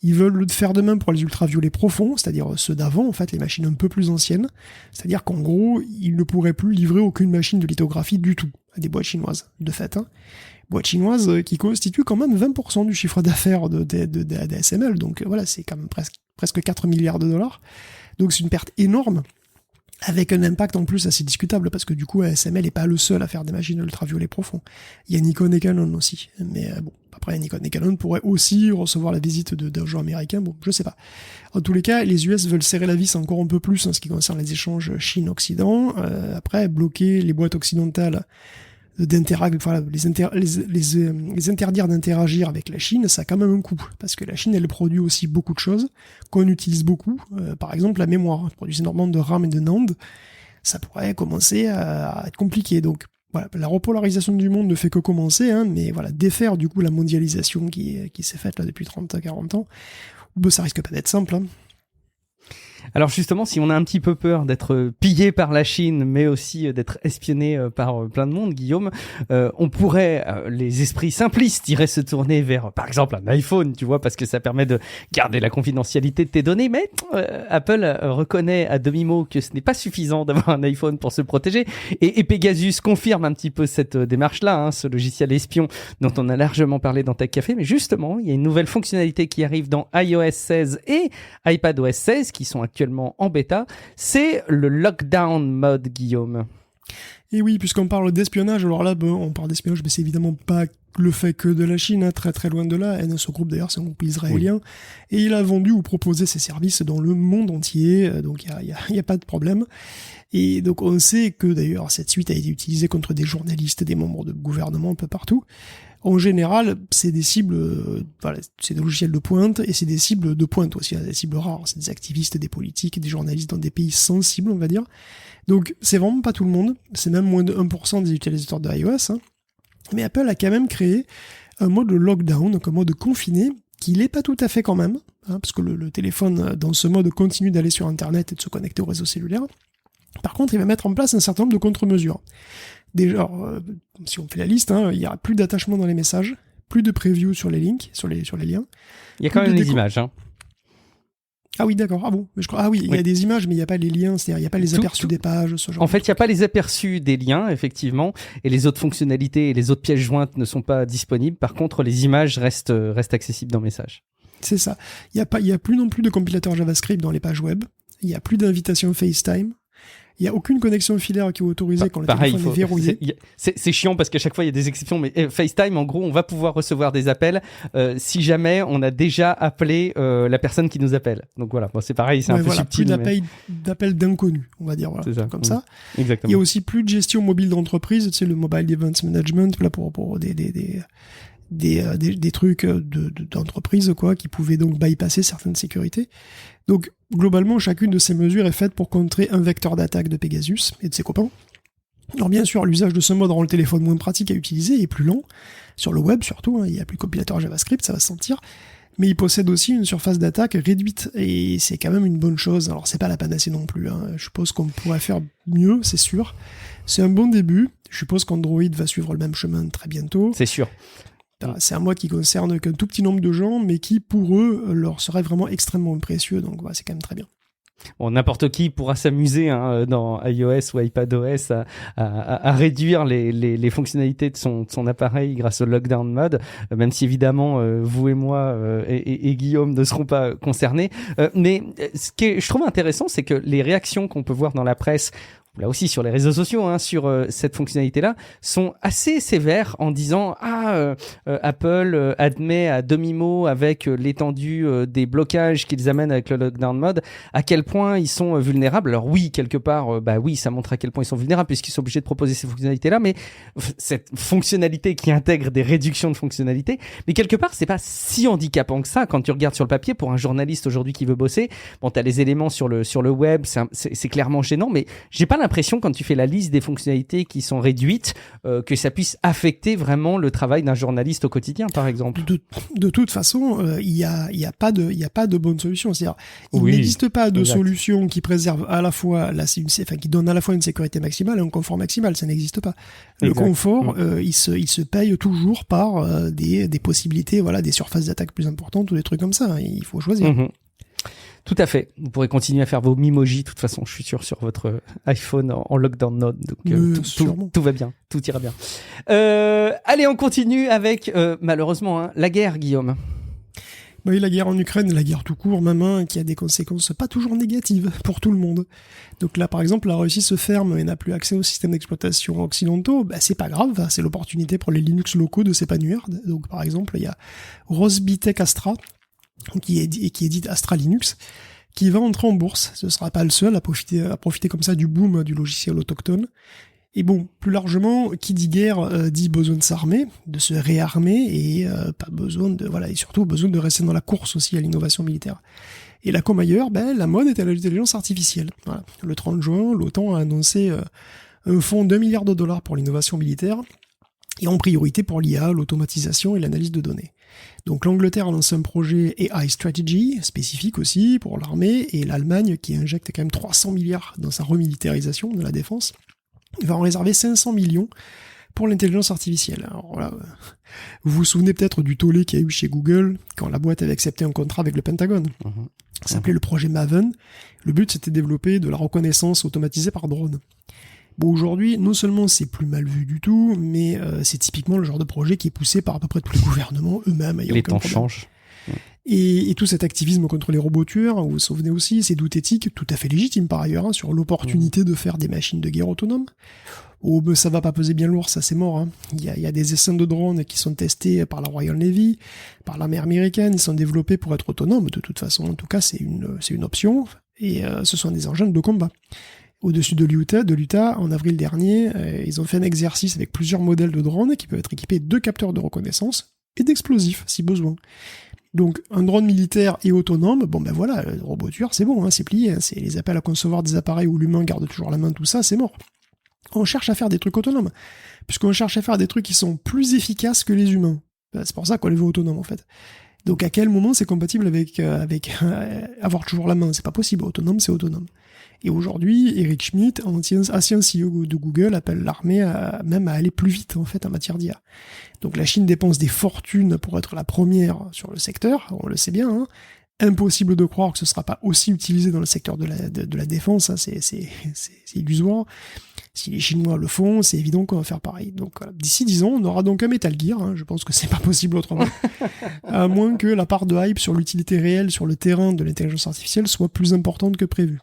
Ils veulent le faire de même pour les ultraviolets profonds, c'est-à-dire ceux d'avant, en fait, les machines un peu plus anciennes. C'est-à-dire qu'en gros, ils ne pourraient plus livrer aucune machine de lithographie du tout à des boîtes chinoises, de fait. Boîtes chinoises qui constituent quand même 20% du chiffre d'affaires d'ASML. Donc voilà, c'est quand même presque 4 milliards de dollars. Donc c'est une perte énorme, avec un impact en plus assez discutable, parce que du coup ASML n'est pas le seul à faire des machines ultraviolets profonds. Il y a Nikon et Canon aussi. Mais bon, après Nikon et Canon pourraient aussi recevoir la visite d'un joueur américain, bon, je sais pas. En tous les cas, les US veulent serrer la vis encore un peu plus en ce qui concerne les échanges Chine-Occident. Après, bloquer les boîtes occidentales les interdire d'interagir avec la Chine, ça a quand même un coût, parce que la Chine, elle produit aussi beaucoup de choses qu'on utilise beaucoup, par exemple la mémoire, elle produit énormément de RAM et de NAND, ça pourrait commencer à être compliqué, donc voilà, la repolarisation du monde ne fait que commencer, mais voilà, défaire du coup la mondialisation qui s'est faite là depuis 30-40 ans, ça risque pas d'être simple. Alors justement, si on a un petit peu peur d'être pillé par la Chine, mais aussi d'être espionné par plein de monde, Guillaume, on pourrait, les esprits simplistes iraient se tourner vers, par exemple, un iPhone, tu vois, parce que ça permet de garder la confidentialité de tes données, mais Apple reconnaît à demi-mot que ce n'est pas suffisant d'avoir un iPhone pour se protéger, et Pegasus confirme un petit peu cette démarche-là, ce logiciel espion dont on a largement parlé dans Tech Café, mais justement, il y a une nouvelle fonctionnalité qui arrive dans iOS 16 et iPadOS 16, qui sont actuellement en bêta, c'est le lockdown mode, Guillaume. Et oui, puisqu'on parle d'espionnage, alors là, on parle d'espionnage, mais c'est évidemment pas le fait que de la Chine, très très loin de là. NSO Group, d'ailleurs, c'est un groupe israélien, oui. Et il a vendu ou proposé ses services dans le monde entier, donc il y a pas de problème. Et donc on sait que d'ailleurs cette suite a été utilisée contre des journalistes, des membres de gouvernement un peu partout. En général, c'est des cibles, c'est des logiciels de pointe, et c'est des cibles de pointe aussi, des cibles rares, c'est des activistes, des politiques, des journalistes dans des pays sensibles, on va dire. Donc c'est vraiment pas tout le monde, c'est même moins de 1% des utilisateurs de iOS, mais Apple a quand même créé un mode lockdown, donc un mode confiné, qui l'est pas tout à fait quand même, parce que le téléphone dans ce mode continue d'aller sur Internet et de se connecter au réseau cellulaire. Par contre, il va mettre en place un certain nombre de contre-mesures. Déjà, si on fait la liste, il y aura plus d'attachement dans les messages, plus de preview sur les links, sur les liens. Il y a quand même des images. Ah oui, d'accord. Ah bon, mais je crois. Ah oui, il y a des images, mais il n'y a pas les liens, c'est-à-dire il n'y a pas les aperçus des pages, ce genre. En fait, il n'y a pas les aperçus des liens, effectivement, et les autres fonctionnalités et les autres pièces jointes ne sont pas disponibles. Par contre, les images restent accessibles dans Message. C'est ça. Il y a plus non plus de compilateur JavaScript dans les pages web. Il n'y a plus d'invitation FaceTime. Il n'y a aucune connexion filaire qui est autorisée quand le téléphone est verrouillé. C'est chiant parce qu'à chaque fois, il y a des exceptions. Mais FaceTime, en gros, on va pouvoir recevoir des appels si jamais on a déjà appelé la personne qui nous appelle. Donc voilà, c'est pareil, c'est un peu subtil. Plus d'appels d'inconnus, on va dire. Voilà, c'est ça. Comme ça. Exactement. Il y a aussi plus de gestion mobile d'entreprise, tu sais, le Mobile Events Management, là, pour des trucs d'entreprise, quoi, qui pouvaient donc bypasser certaines sécurités. Donc, globalement, chacune de ces mesures est faite pour contrer un vecteur d'attaque de Pegasus et de ses copains. Alors bien sûr, l'usage de ce mode rend le téléphone moins pratique à utiliser et plus lent. Sur le web, surtout, il n'y a plus de compilateur JavaScript, ça va se sentir. Mais il possède aussi une surface d'attaque réduite, et c'est quand même une bonne chose. Alors, c'est pas la panacée non plus, Je suppose qu'on pourrait faire mieux, c'est sûr. C'est un bon début. Je suppose qu'Android va suivre le même chemin très bientôt. C'est sûr. C'est un mode qui concerne qu'un tout petit nombre de gens, mais qui, pour eux, leur serait vraiment extrêmement précieux. Donc, c'est quand même très bien. Bon, n'importe qui pourra s'amuser dans iOS ou iPadOS à réduire les fonctionnalités de son appareil grâce au lockdown mode, même si évidemment vous et moi et Guillaume ne seront pas concernés. Mais ce que je trouve intéressant, c'est que les réactions qu'on peut voir dans la presse, là aussi sur les réseaux sociaux, hein, sur cette fonctionnalité-là, sont assez sévères en disant Apple admet à demi-mot avec l'étendue des blocages qu'ils amènent avec le lockdown mode, à quel point ils sont vulnérables. Alors oui, quelque part, oui, ça montre à quel point ils sont vulnérables puisqu'ils sont obligés de proposer ces fonctionnalités-là, mais cette fonctionnalité qui intègre des réductions de fonctionnalités, mais quelque part, c'est pas si handicapant que ça quand tu regardes sur le papier. Pour un journaliste aujourd'hui qui veut bosser, bon, t'as les éléments sur le web, c'est clairement gênant, mais j'ai pas l'impression quand tu fais la liste des fonctionnalités qui sont réduites que ça puisse affecter vraiment le travail d'un journaliste au quotidien, par exemple. De toute façon, il y a pas de bonne solution. C'est-à-dire, il n'existe pas de solution qui préserve à la fois qui donne à la fois une sécurité maximale et un confort maximal. Ça n'existe pas. Le confort, il se paye toujours par des possibilités, voilà, des surfaces d'attaque plus importantes ou des trucs comme ça. Il faut choisir. Tout à fait. Vous pourrez continuer à faire vos Mimojis. De toute façon, je suis sûr, sur votre iPhone en lockdown mode. Donc, tout va bien. Tout ira bien. Allez, on continue avec, malheureusement, la guerre, Guillaume. Oui, la guerre en Ukraine, la guerre tout court, même, qui a des conséquences pas toujours négatives pour tout le monde. Donc là, par exemple, la Russie se ferme et n'a plus accès aux systèmes d'exploitation occidentaux. C'est pas grave, c'est l'opportunité pour les Linux locaux de s'épanouir. Donc, par exemple, il y a Rosbitech Astra, qui édite Astra Linux, qui va entrer en bourse. Ce sera pas le seul à profiter comme ça du boom du logiciel autochtone. Et bon, plus largement, qui dit guerre dit besoin de s'armer, de se réarmer, et pas besoin et surtout besoin de rester dans la course aussi à l'innovation militaire. Et là comme ailleurs, la mode est à l'intelligence artificielle. Voilà. Le 30 juin, l'OTAN a annoncé un fonds d'$1 milliard pour l'innovation militaire, et en priorité pour l'IA, l'automatisation et l'analyse de données. Donc l'Angleterre a lancé un projet AI Strategy, spécifique aussi pour l'armée, et l'Allemagne, qui injecte quand même 300 milliards dans sa remilitarisation de la défense, va en réserver 500 millions pour l'intelligence artificielle. Alors voilà, vous vous souvenez peut-être du tollé qu'il y a eu chez Google quand la boîte avait accepté un contrat avec le Pentagone. Ça s'appelait le projet Maven. Le but, c'était de développer de la reconnaissance automatisée par drone. Bon, aujourd'hui, non seulement c'est plus mal vu du tout, mais c'est typiquement le genre de projet qui est poussé par à peu près tous les gouvernements eux-mêmes. Les temps changent. Et tout cet activisme contre les robots tueurs, vous vous souvenez aussi, ces doutes éthiques, tout à fait légitimes par ailleurs, sur l'opportunité de faire des machines de guerre autonomes. Oh, ça va pas peser bien lourd, ça c'est mort. Il y a des essais de drones qui sont testés par la Royal Navy, par l'armée américaine, ils sont développés pour être autonomes de toute façon. En tout cas, c'est une option, et ce sont des engins de combat. Au-dessus de l'Utah, en avril dernier, ils ont fait un exercice avec plusieurs modèles de drones qui peuvent être équipés de capteurs de reconnaissance et d'explosifs, si besoin. Donc, un drone militaire et autonome, voilà, le robot tueur, c'est bon, c'est plié, c'est les appels à concevoir des appareils où l'humain garde toujours la main, tout ça, c'est mort. On cherche à faire des trucs autonomes, puisqu'on cherche à faire des trucs qui sont plus efficaces que les humains. C'est pour ça qu'on les veut autonomes, en fait. Donc, à quel moment c'est compatible avec avoir toujours la main? C'est pas possible, autonome, c'est autonome. Et aujourd'hui, Eric Schmidt, ancien CEO de Google, appelle l'armée même à aller plus vite, en fait, en matière d'IA. Donc la Chine dépense des fortunes pour être la première sur le secteur, on le sait bien, Impossible de croire que ce sera pas aussi utilisé dans le secteur de la défense, c'est illusoire. Si les Chinois le font, c'est évident qu'on va faire pareil. Donc voilà. D'ici 10 ans, on aura donc un Metal Gear, je pense que c'est pas possible autrement. À moins que la part de hype sur l'utilité réelle sur le terrain de l'intelligence artificielle soit plus importante que prévu.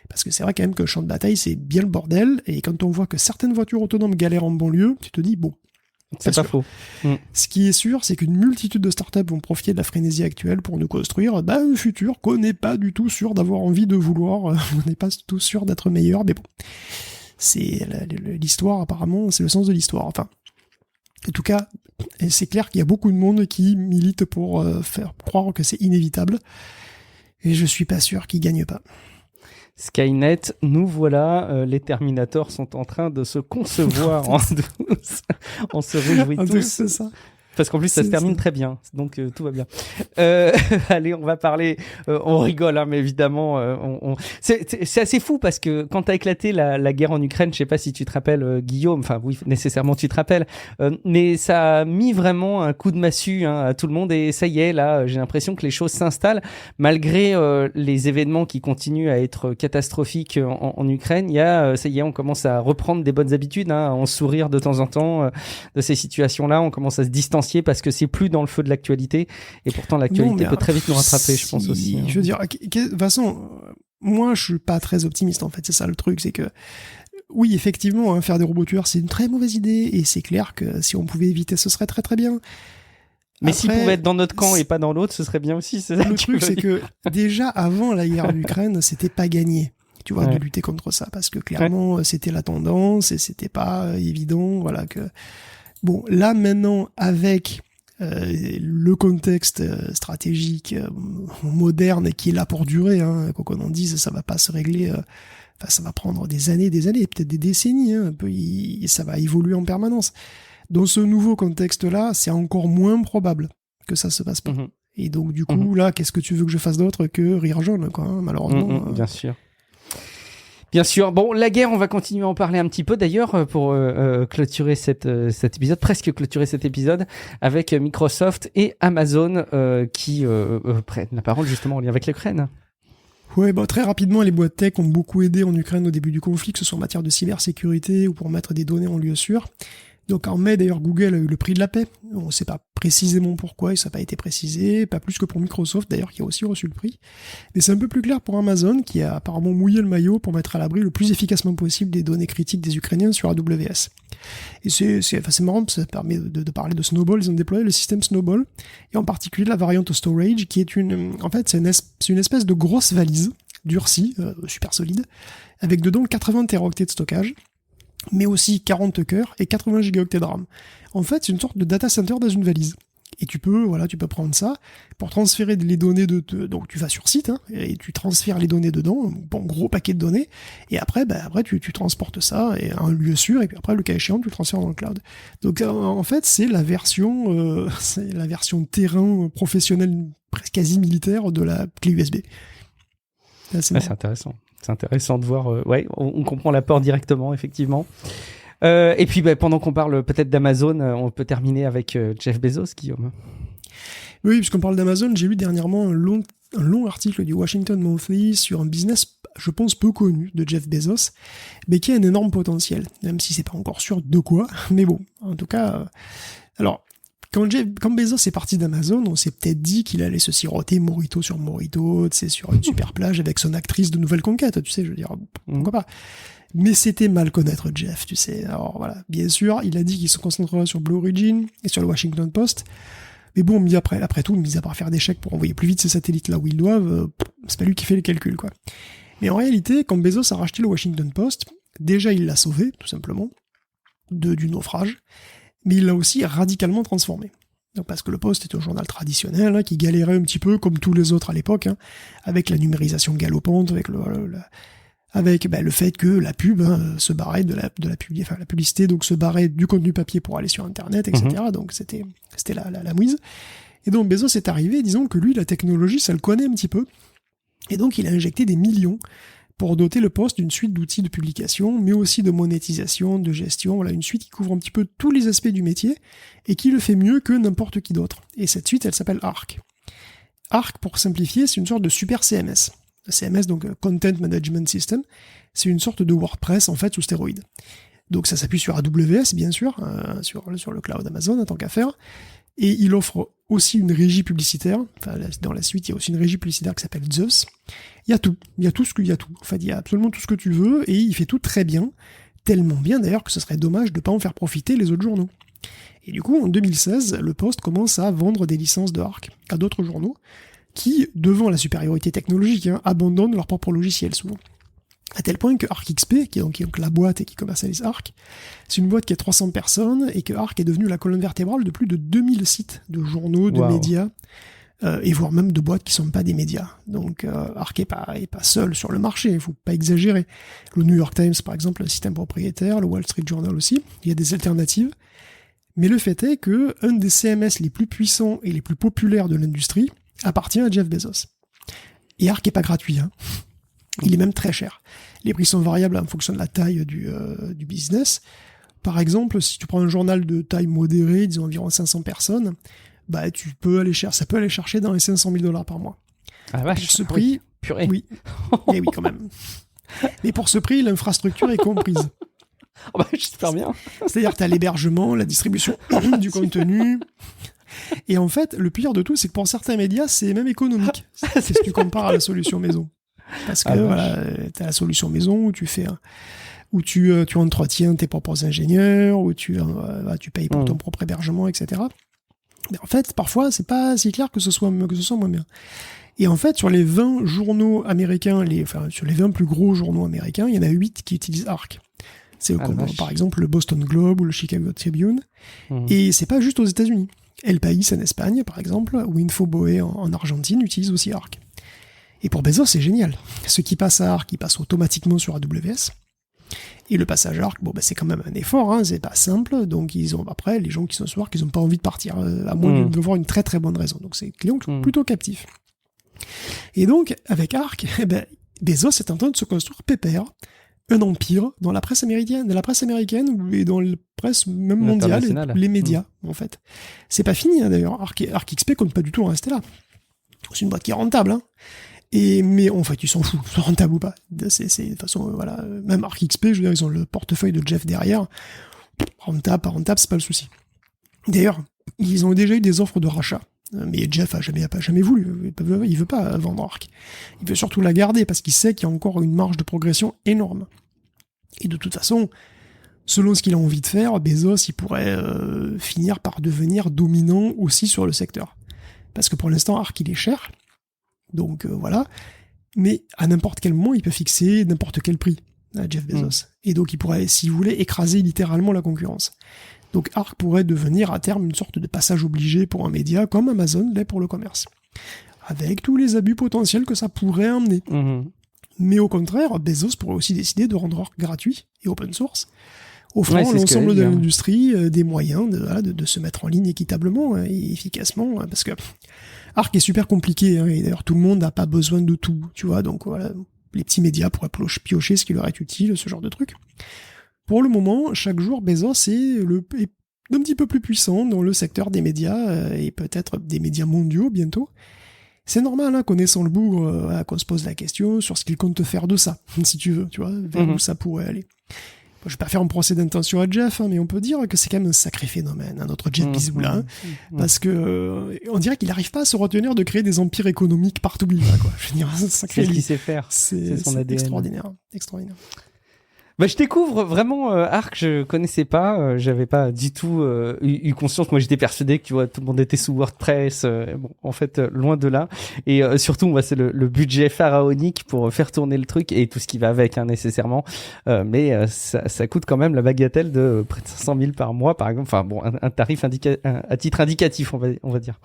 Parce que c'est vrai quand même que le champ de bataille, c'est bien le bordel, et quand on voit que certaines voitures autonomes galèrent en banlieue, tu te dis, bon, c'est pas faux. Ce qui est sûr, c'est qu'une multitude de startups vont profiter de la frénésie actuelle pour nous construire un futur qu'on n'est pas du tout sûr d'avoir envie de vouloir, on n'est pas tout sûr d'être meilleur, mais bon. C'est l'histoire, apparemment, c'est le sens de l'histoire. Enfin, en tout cas, c'est clair qu'il y a beaucoup de monde qui milite pour faire croire que c'est inévitable, et je suis pas sûr qu'ils gagnent pas. Skynet, nous voilà, les Terminators sont en train de se concevoir en douce. On se réjouit tous. C'est ça. Parce qu'en plus, ça se termine très bien. Donc, tout va bien. Allez, on va parler... on rigole, mais évidemment... C'est assez fou parce que quand t'as éclaté la guerre en Ukraine, je sais pas si tu te rappelles, Guillaume, enfin oui, nécessairement tu te rappelles, mais ça a mis vraiment un coup de massue à tout le monde, et ça y est, là, j'ai l'impression que les choses s'installent. Malgré les événements qui continuent à être catastrophiques en Ukraine, ça y est, on commence à reprendre des bonnes habitudes, à en sourire de temps en temps de ces situations-là. On commence à se distancer parce que c'est plus dans le feu de l'actualité, et pourtant l'actualité peut très vite nous rattraper, je pense aussi. Je veux dire, de toute façon, moi je suis pas très optimiste en fait, c'est ça le truc, c'est que oui, effectivement, hein, faire des robots tueurs, c'est une très mauvaise idée, et c'est clair que si on pouvait éviter, ce serait très très bien. Mais s'ils pouvaient être dans notre camp et pas dans l'autre, ce serait bien aussi. C'est ça le truc, c'est que déjà avant la guerre d'Ukraine, c'était pas gagné, tu vois, de lutter contre ça, parce que clairement, c'était la tendance et c'était pas évident, voilà que. Bon, là maintenant, avec le contexte stratégique moderne qui est là pour durer, hein, quoi qu'on en dise, ça va pas se régler. Enfin, ça va prendre des années, peut-être des décennies. Hein, ça va évoluer en permanence. Dans ce nouveau contexte-là, c'est encore moins probable que ça se passe pas. Et donc, du coup, là, qu'est-ce que tu veux que je fasse d'autre que rire jaune, quoi, hein, malheureusement. Bien sûr. Bien sûr. Bon, la guerre, on va continuer à en parler un petit peu d'ailleurs pour clôturer cet épisode, presque clôturer cet épisode, avec Microsoft et Amazon qui prennent la parole justement en lien avec l'Ukraine. Ouais, bah, très rapidement, les boîtes tech ont beaucoup aidé en Ukraine au début du conflit, que ce soit en matière de cybersécurité ou pour mettre des données en lieu sûr. Donc en mai, d'ailleurs, Google a eu le prix de la paix. On ne sait pas précisément pourquoi, et ça n'a pas été précisé, pas plus que pour Microsoft, d'ailleurs, qui a aussi reçu le prix. Mais c'est un peu plus clair pour Amazon, qui a apparemment mouillé le maillot pour mettre à l'abri le plus efficacement possible des données critiques des Ukrainiens sur AWS. Et c'est marrant, parce que ça permet de parler de Snowball. Ils ont déployé le système Snowball, et en particulier la variante storage, qui est c'est une espèce de grosse valise, durcie, super solide, avec dedans 80 teraoctets de stockage, mais aussi 40 cœurs et 80 gigaoctets de RAM. En fait, c'est une sorte de data center dans une valise. Et tu peux prendre ça pour transférer les données donc tu vas sur site, hein, et tu transfères les données dedans, un bon gros paquet de données, et après tu transportes ça à un lieu sûr, et puis après, le cas échéant, tu le transfères dans le cloud. Donc, en fait, c'est la version terrain professionnel, presque quasi militaire de la clé USB. C'est intéressant. C'est intéressant de voir. On comprend l'apport directement, effectivement. Et puis, pendant qu'on parle peut-être d'Amazon, on peut terminer avec Jeff Bezos, Guillaume. Oui, puisqu'on parle d'Amazon, j'ai lu dernièrement un long article du Washington Monthly sur un business, je pense, peu connu de Jeff Bezos, mais qui a un énorme potentiel, même si c'est pas encore sûr de quoi. Mais bon, en tout cas, alors. Quand Bezos est parti d'Amazon, on s'est peut-être dit qu'il allait se siroter Morito sur Morito, tu sais, sur une super plage avec son actrice de Nouvelle Conquête, tu sais, je veux dire, pourquoi pas. Mais c'était mal connaître Jeff, tu sais. Alors voilà, bien sûr, il a dit qu'il se concentrerait sur Blue Origin et sur le Washington Post. Mais bon, après tout, mis à part faire des chèques pour envoyer plus vite ses satellites là où ils doivent, c'est pas lui qui fait les calculs, quoi. Mais en réalité, quand Bezos a racheté le Washington Post, déjà il l'a sauvé, tout simplement, du naufrage. Mais il l'a aussi radicalement transformé. Donc, parce que le Post est un journal traditionnel, hein, qui galérait un petit peu comme tous les autres à l'époque, hein, avec la numérisation galopante, avec le fait que la pub se barrait la publicité, donc se barrait du contenu papier pour aller sur Internet, etc. Donc c'était la mouise. Et donc Bezos est arrivé, disons que lui, la technologie, ça le connaît un petit peu. Et donc il a injecté des millions pour doter le Post d'une suite d'outils de publication, mais aussi de monétisation, de gestion, voilà, une suite qui couvre un petit peu tous les aspects du métier, et qui le fait mieux que n'importe qui d'autre. Et cette suite, elle s'appelle Arc. Arc, pour simplifier, c'est une sorte de super CMS. Le CMS, donc Content Management System, c'est une sorte de WordPress, en fait, sous stéroïdes. Donc ça s'appuie sur AWS, bien sûr, sur le cloud Amazon, en tant qu'affaire, et il offre aussi une régie publicitaire. Enfin, dans la suite, il y a aussi une régie publicitaire qui s'appelle Zeus. Il y a tout. En fait, il y a absolument tout ce que tu veux, et il fait tout très bien. Tellement bien, d'ailleurs, que ce serait dommage de ne pas en faire profiter les autres journaux. Et du coup, en 2016, le Post commence à vendre des licences de Arc à d'autres journaux qui, devant la supériorité technologique, abandonnent leur propre logiciel, souvent. À tel point que ArcXP, qui est donc la boîte et qui commercialise Arc, c'est une boîte qui a 300 personnes, et que Arc est devenue la colonne vertébrale de plus de 2000 sites de journaux, de médias, et voire même de boîtes qui sont pas des médias. Donc Arc est pas seul sur le marché, il faut pas exagérer. Le New York Times, par exemple, un système propriétaire, le Wall Street Journal aussi, il y a des alternatives. Mais le fait est que un des CMS les plus puissants et les plus populaires de l'industrie appartient à Jeff Bezos. Et Arc est pas gratuit, hein. Il est même très cher. Les prix sont variables en fonction de la taille du business. Par exemple, si tu prends un journal de taille modérée, disons environ 500 personnes, ça peut aller chercher dans les $500,000 par mois. Ah vache, pour ce prix, purée. Oui. Et oui, quand même. Mais pour ce prix, l'infrastructure est comprise. Oh j'espère bien. C'est-à-dire que tu as l'hébergement, la distribution du contenu. Et en fait, le pire de tout, c'est que pour certains médias, c'est même économique. C'est ce que tu compares à la solution maison. Parce que tu as la solution maison où tu fais où tu entretiens tes propres ingénieurs, où tu payes pour ton propre hébergement, etc. Mais en fait, parfois, c'est pas si clair que ce soit moins bien. Et en fait, sur les 20 journaux américains, sur les 20 plus gros journaux américains, il y en a 8 qui utilisent Arc. C'est par exemple le Boston Globe ou le Chicago Tribune. Et c'est pas juste aux États-Unis. El País en Espagne, par exemple, ou Infoboe en Argentine utilisent aussi Arc. Et pour Bezos, c'est génial. Ceux qui passent à Arc, ils passent automatiquement sur AWS. Et le passage Arc, c'est quand même un effort, hein, c'est pas simple. Donc après, les gens qui sont sur Arc, ils ont pas envie de partir, à moins de voir une très très bonne raison. Donc c'est client plutôt captif. Et donc, avec Arc, Bezos est en train de se construire pépère, un empire dans la presse américaine, et dans la presse même mondiale, et les médias, en fait. C'est pas fini, hein, d'ailleurs. Arc XP compte pas du tout en rester là. C'est une boîte qui est rentable, hein. Mais en fait, ils s'en foutent, c'est rentable ou pas. De toute façon, voilà, même Arc XP, je veux dire, ils ont le portefeuille de Jeff derrière. Rentable, pas rentable, c'est pas le souci. D'ailleurs, ils ont déjà eu des offres de rachat. Mais Jeff a jamais voulu. Il veut pas vendre Arc. Il veut surtout la garder parce qu'il sait qu'il y a encore une marge de progression énorme. Et de toute façon, selon ce qu'il a envie de faire, Bezos, il pourrait finir par devenir dominant aussi sur le secteur. Parce que pour l'instant, Arc, il est cher. Donc voilà. Mais à n'importe quel moment, il peut fixer n'importe quel prix à Jeff Bezos. Et donc il pourrait, s'il voulait, écraser littéralement la concurrence. Donc Arc pourrait devenir à terme une sorte de passage obligé pour un média comme Amazon l'est pour le commerce. Avec tous les abus potentiels que ça pourrait amener. Mais au contraire, Bezos pourrait aussi décider de rendre Arc gratuit et open source, offrant à l'ensemble de l'industrie des moyens de se mettre en ligne équitablement et efficacement, parce que Arc est super compliqué, hein, et d'ailleurs tout le monde n'a pas besoin de tout, tu vois, donc voilà, les petits médias pourraient piocher ce qui leur est utile, ce genre de truc. Pour le moment, chaque jour, Bezos est un petit peu plus puissant dans le secteur des médias, et peut-être des médias mondiaux bientôt. C'est normal, hein, connaissant le bougre, qu'on se pose la question sur ce qu'il compte faire de ça, si tu veux, tu vois, vers où ça pourrait aller. Je vais pas faire un procès d'intention à Jeff, hein, mais on peut dire que c'est quand même un sacré phénomène, hein, notre Jeff Bezos, parce que on dirait qu'il n'arrive pas à se retenir de créer des empires économiques partout où il va, quoi. Je veux dire, c'est ce qu'il sait faire. C'est son ADN. Extraordinaire. Je découvre vraiment Arc, je connaissais pas, j'avais pas du tout eu conscience. Moi, j'étais persuadé que tout le monde était sous WordPress. En fait, loin de là. Et surtout, c'est le budget pharaonique pour faire tourner le truc et tout ce qui va avec, hein, nécessairement. Mais ça coûte quand même la bagatelle de près de 500 000 par mois, par exemple. Enfin un tarif à titre indicatif, on va dire.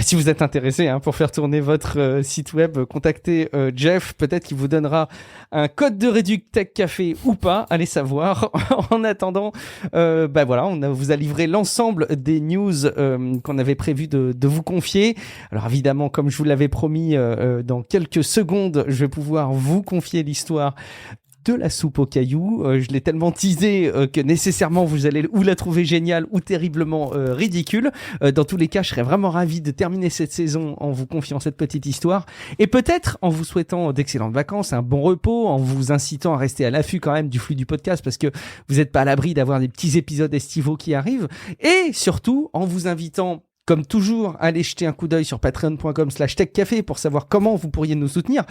Si vous êtes intéressé, hein, pour faire tourner votre site web, contactez Jeff, peut-être qu'il vous donnera un code de réduc Tech Café ou pas, allez savoir. En attendant, on vous a livré l'ensemble des news qu'on avait prévu de vous confier. Alors évidemment, comme je vous l'avais promis, dans quelques secondes, je vais pouvoir vous confier l'histoire de la soupe aux cailloux. Je l'ai tellement teasé que nécessairement vous allez ou la trouver géniale ou terriblement ridicule. Dans tous les cas, je serais vraiment ravi de terminer cette saison en vous confiant cette petite histoire et peut-être en vous souhaitant d'excellentes vacances, un bon repos, en vous incitant à rester à l'affût quand même du flux du podcast parce que vous n'êtes pas à l'abri d'avoir des petits épisodes estivaux qui arrivent et surtout en vous invitant comme toujours, allez jeter un coup d'œil sur patreon.com/techcafé pour savoir comment vous pourriez nous soutenir.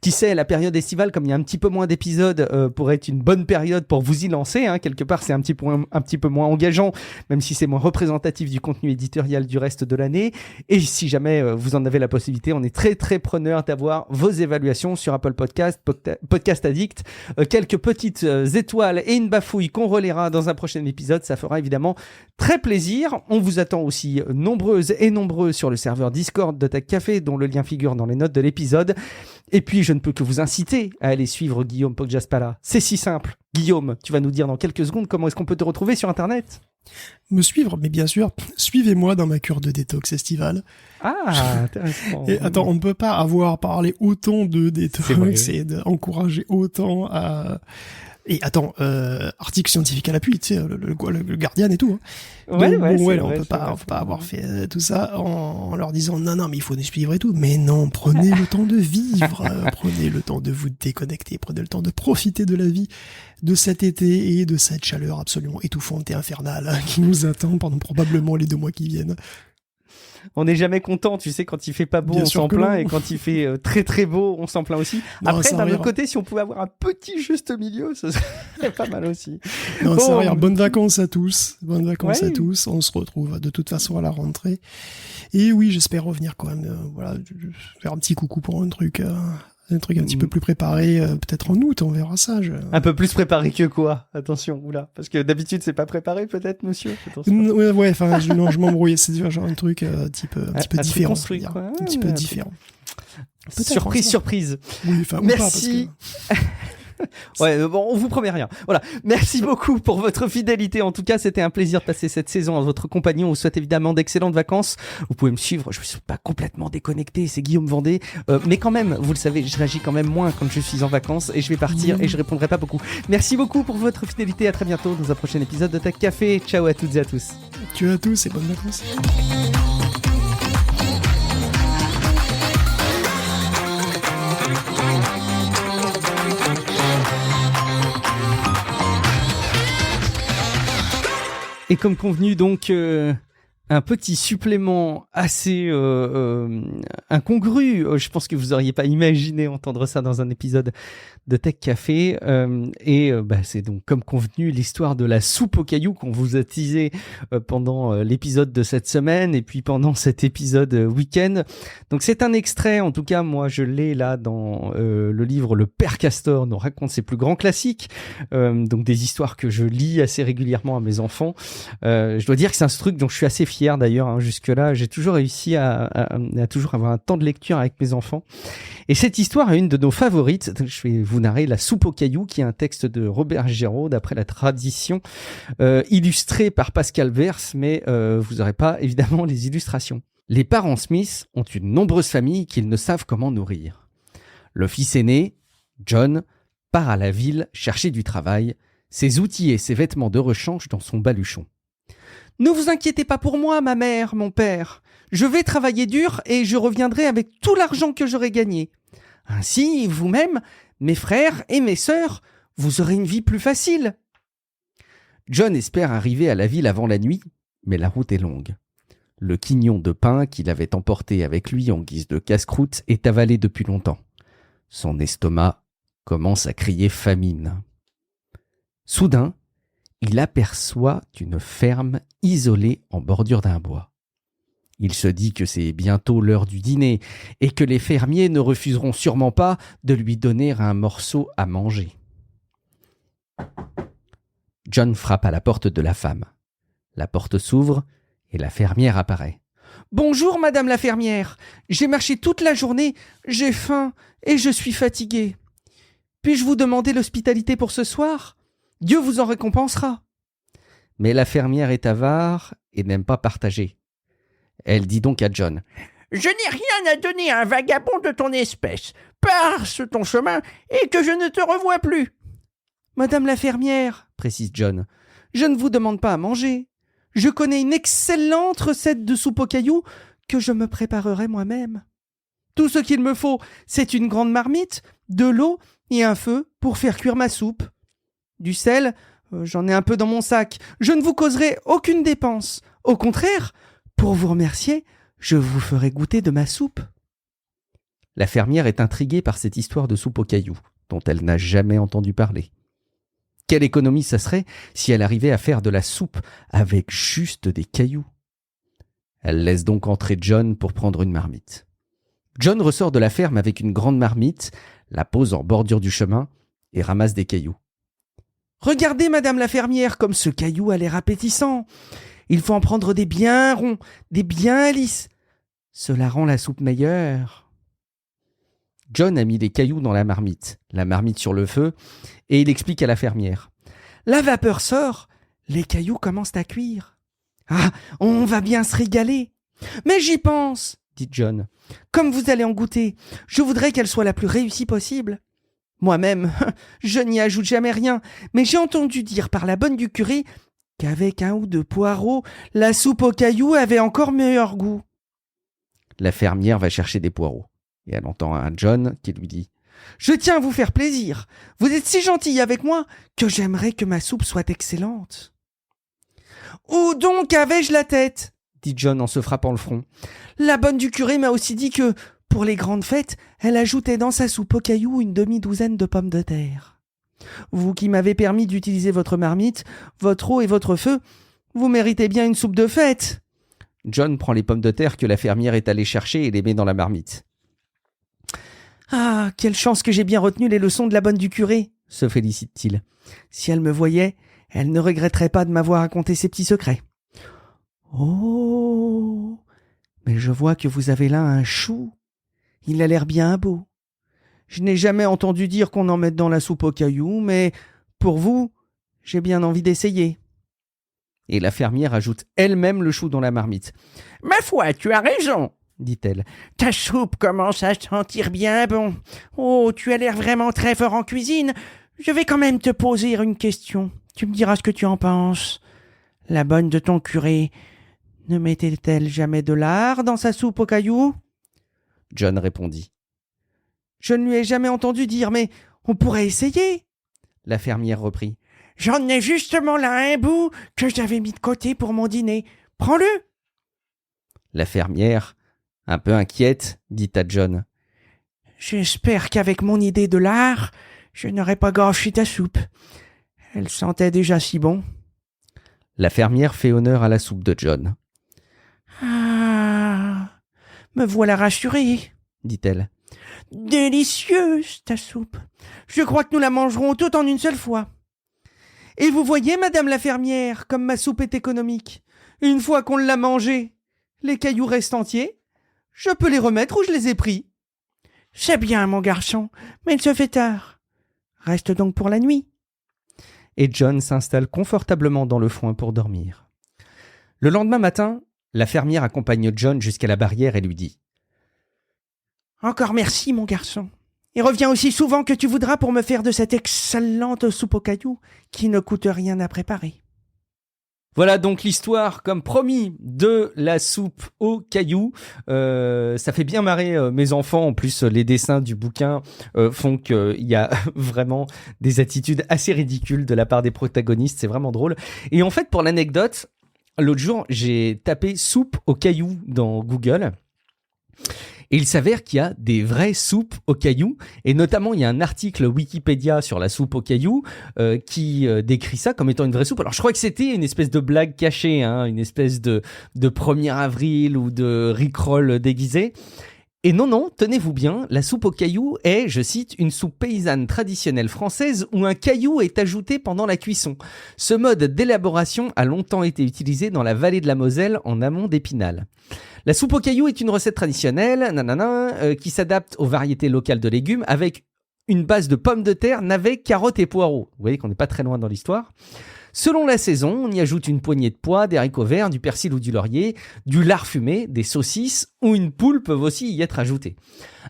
Qui sait, la période estivale, comme il y a un petit peu moins d'épisodes, pourrait être une bonne période pour vous y lancer. Hein. Quelque part, c'est un petit peu moins engageant, même si c'est moins représentatif du contenu éditorial du reste de l'année. Et si jamais vous en avez la possibilité, on est très très preneur d'avoir vos évaluations sur Apple Podcast, Podcast Addict, quelques petites étoiles et une bafouille qu'on relaiera dans un prochain épisode. Ça fera évidemment très plaisir. On vous attend aussi nombreuses et nombreux sur le serveur Discord de Tech Café, dont le lien figure dans les notes de l'épisode. Et puis, je ne peux que vous inciter à aller suivre Guillaume Poggiaspala. C'est si simple. Guillaume, tu vas nous dire dans quelques secondes comment est-ce qu'on peut te retrouver sur Internet ? Me suivre, mais bien sûr, suivez-moi dans ma cure de détox estivale. Ah, intéressant. Et attends, on ne peut pas avoir parlé autant de détox et d'encourager autant à... Et attends, article scientifique à l'appui, tu sais, le Guardian et tout. Hein. On peut pas avoir fait tout ça en leur disant non, mais il faut nous suivre et tout. Mais non, prenez le temps de vivre, prenez le temps de vous déconnecter, prenez le temps de profiter de la vie, de cet été et de cette chaleur absolument étouffante et infernale qui nous attend pendant probablement les 2 mois qui viennent. On n'est jamais content, tu sais, quand il fait pas beau, Bien on sûr s'en que plaint, non. et quand il fait très très beau, on s'en plaint aussi. Non, Après, ça d'un va. autre côté, si on pouvait avoir un petit juste milieu, ce serait pas mal aussi. Non, Bon. ça va. Bonnes vacances à tous. Bonnes vacances Ouais. à tous. On se retrouve de toute façon à la rentrée. Et oui, j'espère revenir quand même. Voilà, faire un petit coucou pour un truc un petit peu plus préparé. Peut-être en août, on verra ça. Un peu plus préparé que quoi? Attention, oula. Parce que d'habitude, c'est pas préparé, peut-être, monsieur? Attention. Ouais, enfin, non, je m'embrouillais. C'est genre un truc un petit peu truc différent. construit, je veux dire. quoi. Un petit peu différent. Peut-être, Surprise, hein, surprise. Oui, enfin, Merci. Ou pas, Ouais, bon, on vous promet rien. Voilà. Merci beaucoup pour votre fidélité. En tout cas, c'était un plaisir de passer cette saison en votre compagnie. On vous souhaite évidemment d'excellentes vacances. Vous pouvez me suivre. Je ne suis pas complètement déconnecté. C'est Guillaume Vendée. Mais quand même, vous le savez, je réagis quand même moins quand je suis en vacances et je vais partir et je répondrai pas beaucoup. Merci beaucoup pour votre fidélité. À très bientôt dans un prochain épisode de Tech Café. Ciao à toutes et à tous. Tu as tous et bonnes vacances. Et comme convenu, donc, un petit supplément assez incongru. Je pense que vous auriez pas imaginé entendre ça dans un épisode de Tech Café. C'est donc comme convenu l'histoire de la soupe aux cailloux qu'on vous a teasé pendant l'épisode de cette semaine et puis pendant cet épisode week-end. Donc c'est un extrait, en tout cas moi je l'ai là dans le livre Le Père Castor nous raconte ses plus grands classiques. Donc des histoires que je lis assez régulièrement à mes enfants. Je dois dire que c'est un truc dont je suis assez fier d'ailleurs, hein, jusque-là. J'ai toujours réussi à toujours avoir un temps de lecture avec mes enfants. Et cette histoire est une de nos favorites. Je vais vous narrer La soupe aux cailloux, qui est un texte de Robert Géraud, d'après la tradition, illustré par Pascal Vers, mais vous n'aurez pas évidemment les illustrations. Les parents Smith ont une nombreuse famille qu'ils ne savent comment nourrir. Le fils aîné, John, part à la ville chercher du travail, ses outils et ses vêtements de rechange dans son baluchon. « Ne vous inquiétez pas pour moi, ma mère, mon père. Je vais travailler dur et je reviendrai avec tout l'argent que j'aurai gagné. Ainsi, vous-même, mes frères et mes sœurs, vous aurez une vie plus facile. » John espère arriver à la ville avant la nuit, mais la route est longue. Le quignon de pain qu'il avait emporté avec lui en guise de casse-croûte est avalé depuis longtemps. Son estomac commence à crier famine. Soudain, il aperçoit une ferme isolée en bordure d'un bois. Il se dit que c'est bientôt l'heure du dîner et que les fermiers ne refuseront sûrement pas de lui donner un morceau à manger. John frappe à la porte de la femme. La porte s'ouvre et la fermière apparaît. « Bonjour, madame la fermière. J'ai marché toute la journée, j'ai faim et je suis fatigué. Puis-je vous demander l'hospitalité pour ce soir ? Dieu vous en récompensera. » Mais la fermière est avare et n'aime pas partager. Elle dit donc à John : « Je n'ai rien à donner à un vagabond de ton espèce. Passe ton chemin et que je ne te revoie plus. »« Madame la fermière, précise John, je ne vous demande pas à manger. Je connais une excellente recette de soupe aux cailloux que je me préparerai moi-même. Tout ce qu'il me faut, c'est une grande marmite, de l'eau et un feu pour faire cuire ma soupe. Du sel, j'en ai un peu dans mon sac. Je ne vous causerai aucune dépense. Au contraire, pour vous remercier, je vous ferai goûter de ma soupe. » La fermière est intriguée par cette histoire de soupe aux cailloux, dont elle n'a jamais entendu parler. Quelle économie ça serait si elle arrivait à faire de la soupe avec juste des cailloux. Elle laisse donc entrer John pour prendre une marmite. John ressort de la ferme avec une grande marmite, la pose en bordure du chemin et ramasse des cailloux. « Regardez, madame la fermière, comme ce caillou a l'air appétissant. Il faut en prendre des bien ronds, des bien lisses. Cela rend la soupe meilleure. » John a mis les cailloux dans la marmite sur le feu, et il explique à la fermière. « La vapeur sort, les cailloux commencent à cuire. Ah, on va bien se régaler. Mais j'y pense, dit John. Comme vous allez en goûter, je voudrais qu'elle soit la plus réussie possible. Moi-même, je n'y ajoute jamais rien, mais j'ai entendu dire par la bonne du curé qu'avec un ou deux poireaux, la soupe aux cailloux avait encore meilleur goût. » La fermière va chercher des poireaux, et elle entend un John qui lui dit « Je tiens à vous faire plaisir. Vous êtes si gentil avec moi que j'aimerais que ma soupe soit excellente. »« Où donc avais-je la tête ?» dit John en se frappant le front. La bonne du curé m'a aussi dit que, pour les grandes fêtes, elle ajoutait dans sa soupe aux cailloux une demi-douzaine de pommes de terre. Vous qui m'avez permis d'utiliser votre marmite, votre eau et votre feu, vous méritez bien une soupe de fête. John prend les pommes de terre que la fermière est allée chercher et les met dans la marmite. Ah, quelle chance que j'ai bien retenu les leçons de la bonne du curé, se félicite-t-il. Si elle me voyait, elle ne regretterait pas de m'avoir raconté ses petits secrets. Oh, mais je vois que vous avez là un chou. Il a l'air bien beau. Je n'ai jamais entendu dire qu'on en mette dans la soupe aux cailloux, mais pour vous, j'ai bien envie d'essayer. Et la fermière ajoute elle-même le chou dans la marmite. « Ma foi, tu as raison !» dit-elle. « Ta soupe commence à sentir bien bon. Oh, tu as l'air vraiment très fort en cuisine. Je vais quand même te poser une question. Tu me diras ce que tu en penses. La bonne de ton curé ne mettait-elle jamais de lard dans sa soupe aux cailloux ?» John répondit. « Je ne lui ai jamais entendu dire, mais on pourrait essayer. » La fermière reprit. « J'en ai justement là un bout que j'avais mis de côté pour mon dîner. Prends-le !» La fermière, un peu inquiète, dit à John. « J'espère qu'avec mon idée de lard, je n'aurai pas gâché ta soupe. Elle sentait déjà si bon. » La fermière fait honneur à la soupe de John. « Ah, me voilà rassurée, dit-elle. « Délicieuse, ta soupe. Je crois que nous la mangerons toute en une seule fois. Et vous voyez, madame la fermière, comme ma soupe est économique. Une fois qu'on l'a mangée, les cailloux restent entiers. Je peux les remettre où je les ai pris. »« C'est bien, mon garçon, mais il se fait tard. Reste donc pour la nuit. » Et John s'installe confortablement dans le foin pour dormir. Le lendemain matin, la fermière accompagne John jusqu'à la barrière et lui dit « Encore merci, mon garçon. Et reviens aussi souvent que tu voudras pour me faire de cette excellente soupe aux cailloux qui ne coûte rien à préparer. » Voilà donc l'histoire, comme promis, de la soupe aux cailloux. Ça fait bien marrer mes enfants. En plus, les dessins du bouquin font qu'il y a vraiment des attitudes assez ridicules de la part des protagonistes. C'est vraiment drôle. Et en fait, pour l'anecdote, l'autre jour, j'ai tapé soupe aux cailloux dans Google. Et il s'avère qu'il y a des vraies soupes aux cailloux, et notamment il y a un article Wikipédia sur la soupe aux cailloux qui décrit ça comme étant une vraie soupe. Alors je crois que c'était une espèce de blague cachée, hein, une espèce de 1er avril ou de rickroll déguisé. Et non, tenez-vous bien, la soupe aux cailloux est, je cite, une soupe paysanne traditionnelle française où un caillou est ajouté pendant la cuisson. Ce mode d'élaboration a longtemps été utilisé dans la vallée de la Moselle en amont d'Épinal. La soupe aux cailloux est une recette traditionnelle, qui s'adapte aux variétés locales de légumes avec une base de pommes de terre, navets, carottes et poireaux. Vous voyez qu'on n'est pas très loin dans l'histoire. Selon la saison, on y ajoute une poignée de pois, des haricots verts, du persil ou du laurier, du lard fumé, des saucisses ou une poule peuvent aussi y être ajoutées.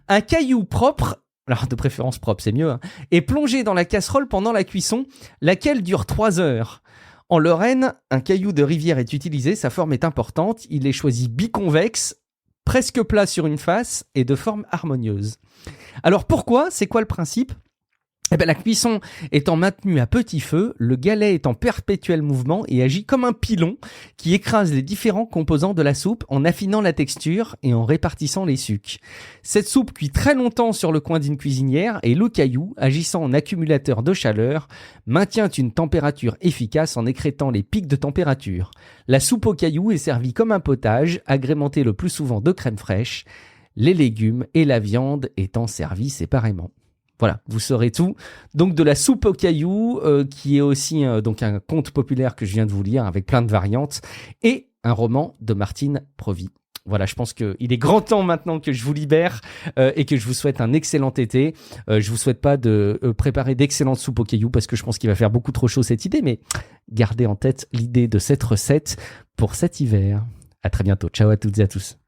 Un caillou propre, alors de préférence propre c'est mieux, est plongé dans la casserole pendant la cuisson, laquelle dure 3 heures. En Lorraine, un caillou de rivière est utilisé, sa forme est importante, il est choisi biconvexe, presque plat sur une face et de forme harmonieuse. Alors pourquoi ? C'est quoi le principe ? La cuisson étant maintenue à petit feu, le galet est en perpétuel mouvement et agit comme un pilon qui écrase les différents composants de la soupe en affinant la texture et en répartissant les sucs. Cette soupe cuit très longtemps sur le coin d'une cuisinière et le caillou, agissant en accumulateur de chaleur, maintient une température efficace en écrêtant les pics de température. La soupe au caillou est servie comme un potage, agrémenté le plus souvent de crème fraîche, les légumes et la viande étant servis séparément. Voilà, vous saurez tout. Donc de la soupe aux cailloux, qui est aussi donc un conte populaire que je viens de vous lire avec plein de variantes, et un roman de Martine Provy. Voilà, je pense qu'il est grand temps maintenant que je vous libère et que je vous souhaite un excellent été. Je vous souhaite pas de préparer d'excellentes soupes aux cailloux parce que je pense qu'il va faire beaucoup trop chaud cette idée, mais gardez en tête l'idée de cette recette pour cet hiver. À très bientôt. Ciao à toutes et à tous.